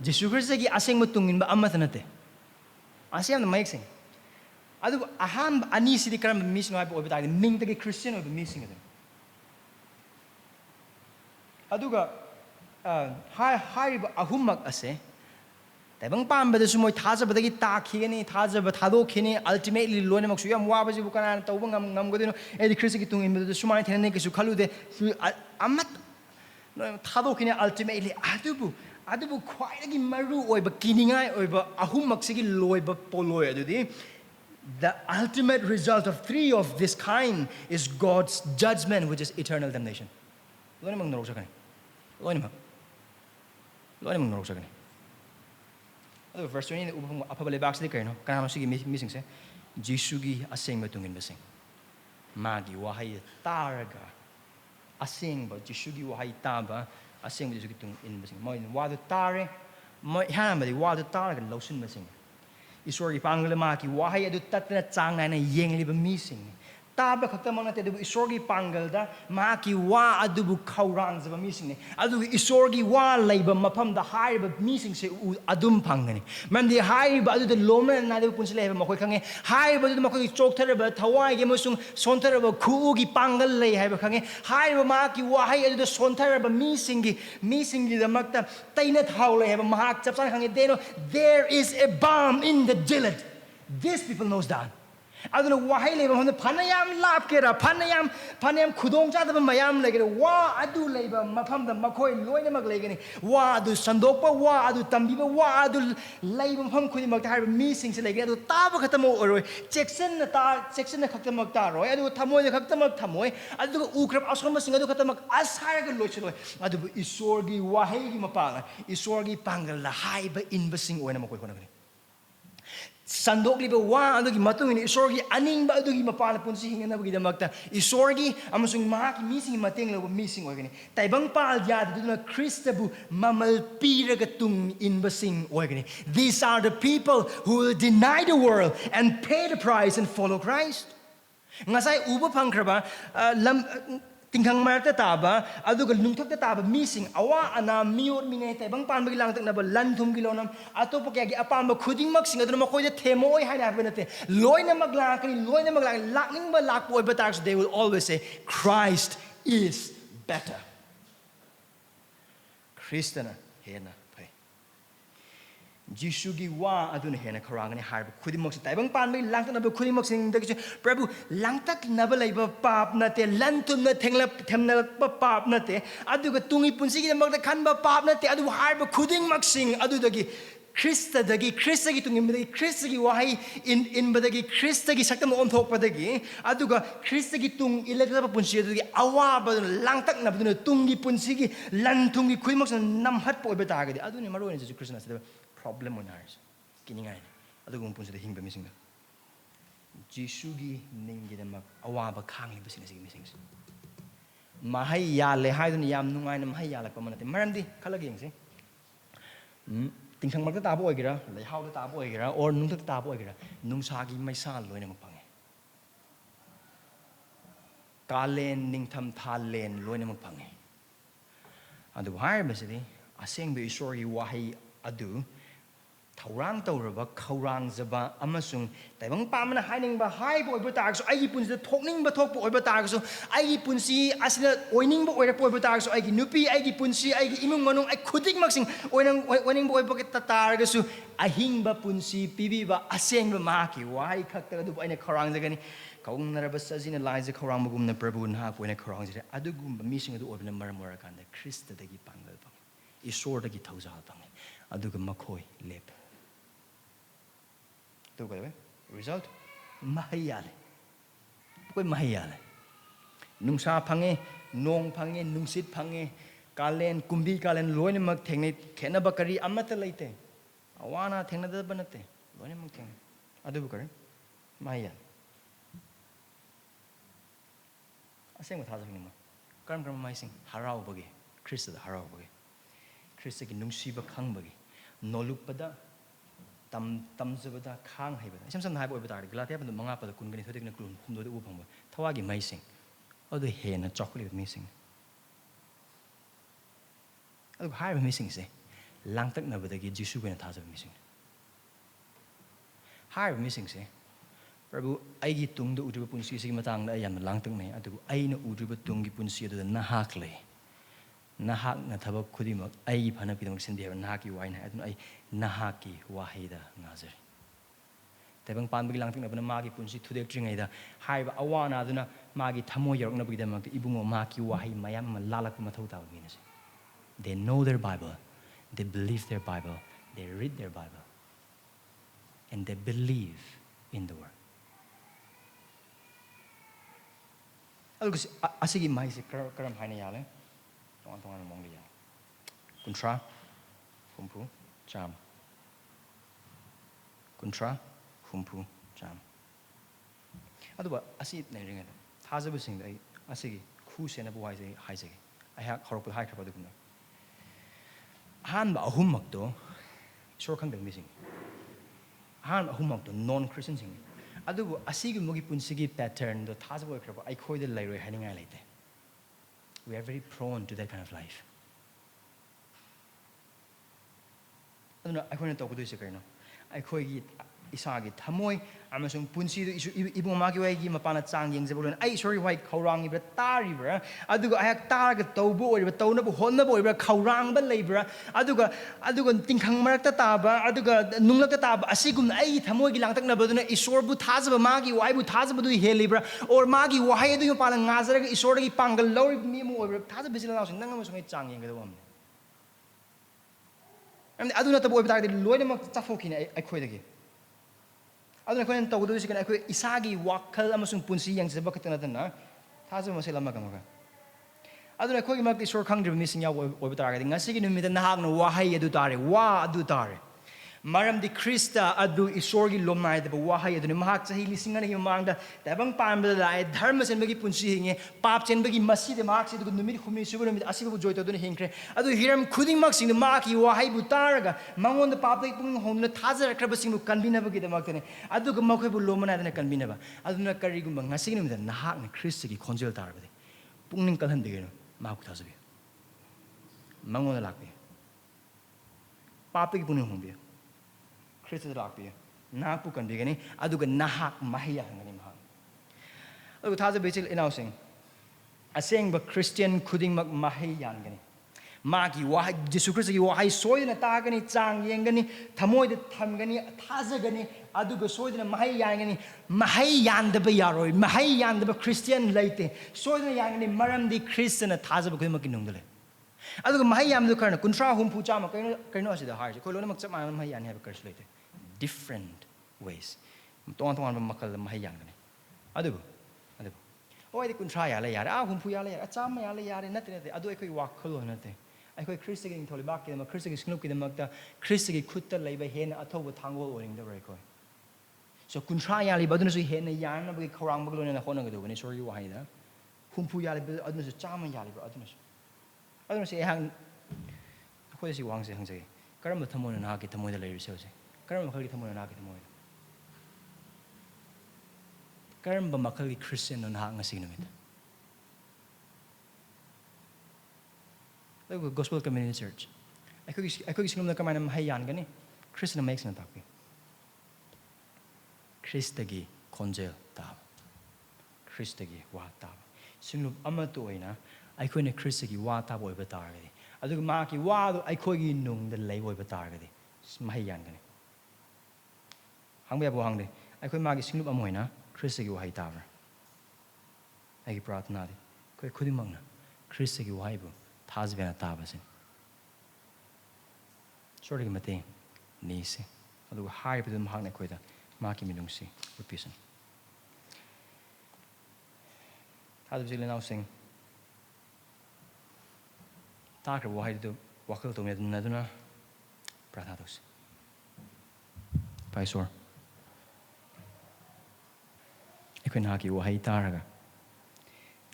Jisu Christ gi asengba tungin ba amma tanate asiam na mayek sing adu aham ani sidi karam missing ai bo ta ming ta gi Christian oi missing adu aduga hai ba ahum mak ase taibang pam ba da su moi thaja ba gi ta khigani thaja ba thado khini ultimately loine mak su yam wa ba ji bu kana tawba ngam godino edi Christ gi tungin ba su mai thene ki su khalu de amat thadokine ultimately adubu khwaidagi maru oiba kiningai oiba ahumak sigi loiba poloi adudi the ultimate result of three of this kind is God's judgment which is eternal damnation loine mang norok sakani loine mang norok sakani adu verse 20 ubang apabale box di kaino kana sigi missing se Jisu gi asengba tungin basing magi wahai taraga asengba Jisu gi wahai taba asengba Jisu gi tung in basing moi wadu tare moi hamadi wadu tare ga losin basing isor gi pangle ma ki wahai adu tatna chang na yengli ba mising taba khakta mang na te isor gi pangle da ma ki wa adu bu khaurang za ba mising ne adu isor gi wa leiba mafam da hai ba mising se adum phangani mandi hai ba adu de lomna na de punse le ba khoi khange hai ba du ma khoi chok thare ba thawai ge mosung son thare ba khu gi pangle lei hai ba khange hai ba ma ki wa hai adu de son thare ba mising gi da makta taina thau le hai ba mahak chap sang khange deno there is a bomb in the jilid these people knows that aduna wahai leba honda phanayam lapkera phanayam khudong cha da mayam legere wa adu leba mafam da makhoi loina mak legeni wa adu sandokpa wa adu tambiba wa adu leba mafam khuni mak ta mi sing se legere adu taba khatamo oroi section na khatamo ta roi adu thamoi na khatamo thamoi adu ukrap asoma sing adu khatamo asara ga lochiloi adu isor gi wahai gi mapala isor gi pangal la haiba inba sing oina makoi khona sandok liba wa adugi matung ni isorgi aning ba adugi mapala punsi hinga na bagi damakta isorgi amasung mahaki missing mateng lo missing organi taibang pal ya duduna Christabu mamal piraga tung in basing organi these are the people who will deny the world and pay the price and follow Christ ngasai uba pangkraba tingkhang marta taba aduga nungthak ta taba missing awa ana miot mingai taibang pan bagi lang tak na ba lanthum kilonam atopa kya gi apamba khuding mak sing aduna makoi de themoi haina benate loina maglakani lakning ba lakpoi bataks they will always say Christ is better Christana hena pai Jisu gi wa aduna hena kharangani harba khudimok se taibang pan mai langtak na ba khudimok sing da Prabhu langtak na ba laiba pap na te lantum na themna ba pap na te aduga tungi punsi gi mak da khan ba pap na te adu harba khudimok sing adu dagi Krista gi tungi mi Krista gi wahai in badagi Krista gi saktam on thok padagi aduga Krista gi tung ilagla ba punsi adu gi awa ba langtak na ba tungi punsi gi lan tungi khudimok nam hat po ba ta ga adu ni maro ni Jesu Krishna se problem on ours kiningai adugum punse de hingba missing Jisu gi ningi de mak awaba khangli basing sigi missing mahai ya le haidun yam nungai na mahai ya la pamanate maramdi khalagi yengse tingkhang mak ta bo ogira lai haw ta bo ogira or nung ta bo ogira nungsa gi maisa loina mak pange kalen ningtham thalen loina mak pange adu har basidi aseng be isor gi wahai adu Taurang tauraba khaurang zaba amasung taibang pamana haining ba hai bo oiba tag so ai punsi thokning ba thok bo oiba tag so ai punsi asina oining ba oira bo oiba tag so ai gi nupi ai gi punsi ai gi imung manung ai khudik maksing oining ba oiba ta tar ga su ahing ba punsi pibi ba aseng ba ma ki wai khakta du aina khaurang jagani kaung naraba sajina laija khaurang magum na Prabhu na po aina khaurang jire adugum ba mising adu oibna maram ora kanda Krista dagi pangal pang isor dagi thaujal pang aduga makhoi lep tu result mahei yale koi mahei yale nungsa phange nong phange nungsit phange kalen kumbi kalen loine mak thengnei khena bakari amata leite awana thengna da banate loine mak theng adu kare mahei yale asengba thajang ma karam karam mai sing harau bagi Krista da harau bagi Krista ki nungsiba khang bagi nolukpada tamjabada khang haibada sam sam haiba oibada glatia ban manga pada kungani thodikna klun humdo de u phangba thawagi mai sing adu hena chocolate mai sing adu haiba mai sing se langtak na badagi Jisu bena thajaba mai sing haiba mai sing se Prabhu aigi tungda udriba punsi sigi matangda ayan langtak nei adu aina udriba tungi punsi adu nahak le nahak na thabak khudimak ai phana pidam sindi ha nahaki wain ha adun ai nahaki waheida ngazari tebang panbagi langtik na bana magi punsi thudek tringai da haiba awana aduna magi thamo yorok na bagi damak ibungo maki wahai mayam lalak mathau ta minase they know their bible they believe their bible they read their bible and they believe in the word algus asigi mai se karam haina yale tongan monglia kuntra humpu jam kuntra humpu jam aduba asi neringa thajabu sing ai asigi khu sena bu haise haise ai ha horok hai khaba dugna han ba ahum mak to sor khang dang missing han ahum mak to non christian sing adubu asigi mogi punsigi pattern do thajabu khaba ai khoi de lairoi haninga leite we are very prone to that kind of life. I don't know talk to you I call it Isagi Tamoy, Amazon Punsi, Ibumaki, Mapana Chang, Yang I sorry white Kaurang, but Tari, Aduga, I have target Tobo, but Tonabo, Honabo, Kaurang, but labor, Aduga, Tinkang Marataba, Aduga, Nungataba, Asigum, I Tamoy Lantan, but Isorbu Tazaba Magi, why would Tazaba do here libra, or Magi, why do you palang Nazar, Isori Pangal, Lori Mimo, or Tazabis, and Nanga was Chang in the woman. And I do not avoid that Loyam Tafokin, I quit again. I don't know when to do Isagi Wakal Amazon Punsi Yang Zabakatana, Tazama Magamaka. I don't know quite make this short country missing out with targeting. I see you meet the Nahang Wahai Adutari, Wa Adutari. Maram de Krista Adu Isorgi Lomai, the Wahai, the Mahakki listening on him among the Bang Pamba, Hermes and Megi Punsi, Paps and Megi Masi, the Marks, the Numid Humi, Sugar, Asibu Joy to the Hinkre. I do hear him cooking marks in the Mahakki, Wahai Butaraga, Mangon the public home, the Tazar Crabasing who can be never get the Martin. I do Makabu Lomana and I can be never. I do not carry Gumang. I see him the Nahak and Christi congealed Tarbi. Punging Kalandigano, Mahutazabi. Mangon the Laki. Public Bunumbi. Christian Rakpi, Napu can begin, Aduga Nahak Mahia Hangani Mahang. Look at the basic announcing. A saying but Christian Kudding Mahei Yangani. Maki, why Jisu Christi, why soy in a tagani, Chang Yangani, Tamoy the Tamgani, Tazagani, Aduga soy in a Mahei Yangani, Mahei Yan the Bayaro, Mahei Yan the Christian late, soy in a Yangani, Maram the Christian, a Tazabakimakinundale. Aduga Mahayam the Karna, Kuntra Hum Puchama, Karnosi the Harsh, Kolonamak Mahayan have a curse later. Different ways. Don't want to makal the Mahayangani. Adu. Oh, I couldn't try Alayar, Humpuyala, a Chamayala, nothing. I do a walk color, nothing. I could Christian in Tolibaki, and a Christian snook in the Magda, Christian could tell labor hen a toe with tangle or in the record. So Kuntrayali, but don't see hen a yarn with Korangbalo and a Honagado when it's already wide. Humpuyali, but others a Chamayali, but others. I don't say, hang. What is he wants to say? Karam Tamon and Haki Tamoy the lady says. Karam Haki Tamon and Haki Tamoy. Karam Bamakali Christian and Hang a cinnamon. Look at Gospel Community Church. I could see the command of Hayangani. Christian makes an attack. Christagi Conjel Tab. Christagi Watab. Sing Amatoina. I couldn't Christigi Wata boy batargadi. I took Maki Wado, I could you know the lay boy batargadi. Smahayangani. Hungry Abohangdi. I could Magi Sing Amoina, Christigi Wahai Tower. I brought Nadi. Could Mangna, Christigi Waibu, Tazvana Tabasin. Shorty Mate, Nisi. I do high with the Mahanaquita, ꯃꯍꯥꯛꯀꯤ ꯃꯤꯅꯨꯡꯁꯤ ꯎꯠꯄꯤꯁꯅꯨ ꯊꯥꯖꯕ ꯏꯆꯤꯜ ꯏꯅꯥꯎꯁꯤꯡ ꯇꯥꯈ꯭ꯔꯕ ꯋꯥꯍꯩꯗꯨ ꯋꯥꯈꯜ ꯇꯧꯅꯗꯨꯅ ꯄ꯭ꯔꯥꯊꯅꯥ ꯇꯧꯁꯤ ꯏꯄꯥ ꯏꯁꯣꯔ ꯑꯩꯈꯣꯏ ꯅꯍꯥꯛꯀꯤ ꯋꯥꯍꯩ ꯇꯥꯔꯒ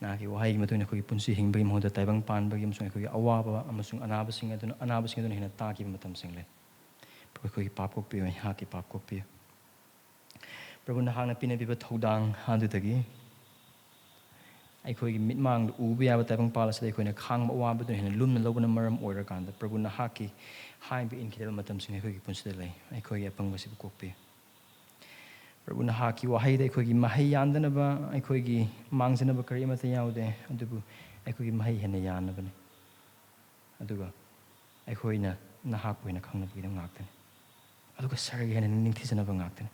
ꯅꯍꯥꯛꯀꯤ ꯋꯥꯍꯩꯒꯤ ꯃꯇꯨꯡ ꯏꯟꯅ ꯑꯩꯈꯣꯏꯒꯤ ꯄꯨꯟꯁꯤ ꯍꯤꯡꯕꯒꯤ ꯃꯍꯨꯠꯇ ꯇꯥꯏꯕꯪ ꯄꯥꯟꯕꯒꯤ ꯑꯃꯁꯨꯡ ꯑꯩꯈꯣꯏꯒꯤ ꯑꯋꯥꯕ ꯑꯃꯁꯨꯡ ꯑꯅꯥꯕꯁꯤꯡ ꯑꯗꯨꯅ ꯍꯦꯟꯅ ꯇꯥꯈꯤꯕ ꯃꯇꯝꯁꯤꯡ ꯂꯩ ꯄ꯭ꯔꯚꯨ ꯑꯩꯈꯣꯏꯒꯤ ꯄꯥꯞ ꯀꯣꯛꯄꯤꯌꯨ ꯑꯩꯍꯥꯛꯀꯤ ꯄꯥꯞ ꯀꯣꯛꯄꯤꯌꯨ ꯄ꯭ꯔꯚꯨ ꯅꯍꯥꯛꯅ ꯄꯤꯅꯕꯤꯕ ꯊꯧꯗꯥꯡ ꯑꯗꯨꯗꯒꯤ ꯑꯩꯈꯣꯏꯒꯤ ꯃꯤꯠꯃꯥꯡꯗ ꯎꯕ ꯌꯥꯕ ꯇꯥꯏꯕꯪꯄꯥꯜ ꯑꯁꯤꯗ ꯑꯩꯈꯣꯏꯅ ꯈꯥꯡꯕ ꯑꯋꯥꯕꯗꯨꯅ ꯍꯦꯟꯅ ꯂꯨꯝꯅ ꯂꯧꯕꯅ ꯃꯔꯝ ꯑꯣꯏꯔꯀꯥꯟꯗ ꯄ꯭ꯔꯚꯨ ꯅꯍꯥꯛꯀꯤ ꯍꯥꯏꯕ ꯏꯟꯈꯤꯗꯕ ꯃꯇꯝꯁꯤꯡ ꯑꯩꯈꯣꯏꯒꯤ ꯄꯨꯟꯁꯤꯗ ꯂꯩ ꯑꯩꯈꯣꯏꯒꯤ ꯑꯄꯪꯕꯁꯤꯕꯨ ꯀꯣꯛꯄꯤꯌꯨ ꯄ꯭ꯔꯚꯨ ꯅꯍꯥꯛꯀꯤ ꯋꯥꯍꯩꯗ ꯑꯩꯈꯣꯏꯒꯤ ꯃꯍꯩ ꯌꯥꯟꯗꯅꯕ ꯑꯩꯈꯣꯏꯒꯤ ꯃꯥꯡꯖꯅꯕ ꯀꯔꯤ ꯑꯃꯠꯇ ꯌꯥꯎꯗꯦ ꯑꯗꯨꯕꯨ ꯑꯩꯈꯣꯏꯒꯤ ꯃꯍꯩ ꯍꯦꯟꯅ ꯌꯥꯟꯅꯕꯅꯤ ꯑꯗꯨꯒ ꯑꯩꯈꯣꯏꯅ ꯅꯍꯥꯛꯄꯨ ꯍꯦꯟꯅ ꯈꯪꯅꯕꯒꯤꯗꯃꯛ ꯉꯥꯛꯇꯅꯤ ꯑꯗꯨꯒ ꯁꯔꯒ ꯍꯦꯟꯅ ꯅꯤꯡꯊꯤꯖꯅꯕ ꯉꯥꯛꯇꯅꯤ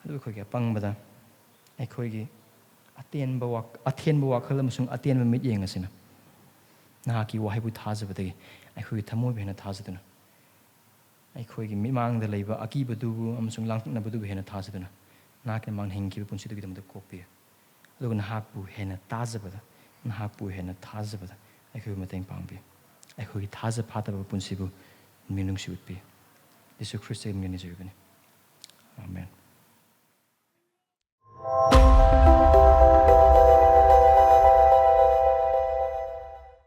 ꯑꯗꯨꯒ ꯑꯩꯈꯣꯏꯒꯤ ꯑꯄꯪꯕꯗ ꯑꯩꯈꯣꯏꯒꯤ ꯑꯊꯦꯟꯕ ꯋꯥꯈꯜ ꯑꯃꯁꯨꯡ ꯑꯇꯦꯟꯕ ꯃꯤꯠꯌꯦꯡ ꯑꯁꯤꯅ ꯅꯍꯥꯛꯀꯤ ꯋꯥꯍꯩꯕꯨ ꯊꯥꯖꯕꯗꯒꯤ ꯑꯩꯈꯣꯏꯒꯤ ꯊꯃꯣꯏꯕꯨ ꯍꯦꯟꯅ ꯊꯥꯖꯗꯨꯅ ꯑꯩꯈꯣꯏꯒꯤ ꯃꯤꯠꯃꯥꯡꯗ ꯂꯩꯕ ꯑꯀꯤꯕꯗꯨꯕꯨ ꯑꯃꯁꯨꯡ ꯂꯥꯡꯇꯛꯅꯕꯗꯨꯕꯨ ꯍꯦꯟꯅ ꯊꯥꯖꯗꯨꯅ ꯅꯍꯥꯛꯅ ꯃꯥꯡ ꯍꯤꯡꯈꯤꯕ ꯄꯨꯟꯁꯤꯗꯨꯒꯤꯗꯃꯛꯇ ꯀꯣꯛꯄꯤꯌꯨ ꯑꯗꯨꯒ ꯅꯍꯥꯛꯄꯨ ꯍꯦꯟꯅ ꯇꯥꯖꯕꯗ ꯅꯍꯥꯛꯄꯨ ꯍꯦꯟꯅ ꯊꯥꯖꯕꯗ ꯑꯩꯈꯣꯏꯕꯨ ꯃꯇꯦꯡ ꯄꯥꯡꯕꯤꯌꯨ ꯑꯩꯈꯣꯏꯒꯤ ꯊꯥꯖ ꯐꯥꯗꯕ ꯄꯨꯟꯁꯤꯕꯨ ꯃꯤꯅꯨꯡꯁꯤ ꯎꯠꯄꯤꯌꯨ ꯌꯤꯁꯨ ꯈ꯭ꯔꯤꯁꯇꯒꯤ ꯃꯤꯡ ꯅꯤꯖꯔꯤꯕꯅꯤ ꯑꯥꯃꯦꯟ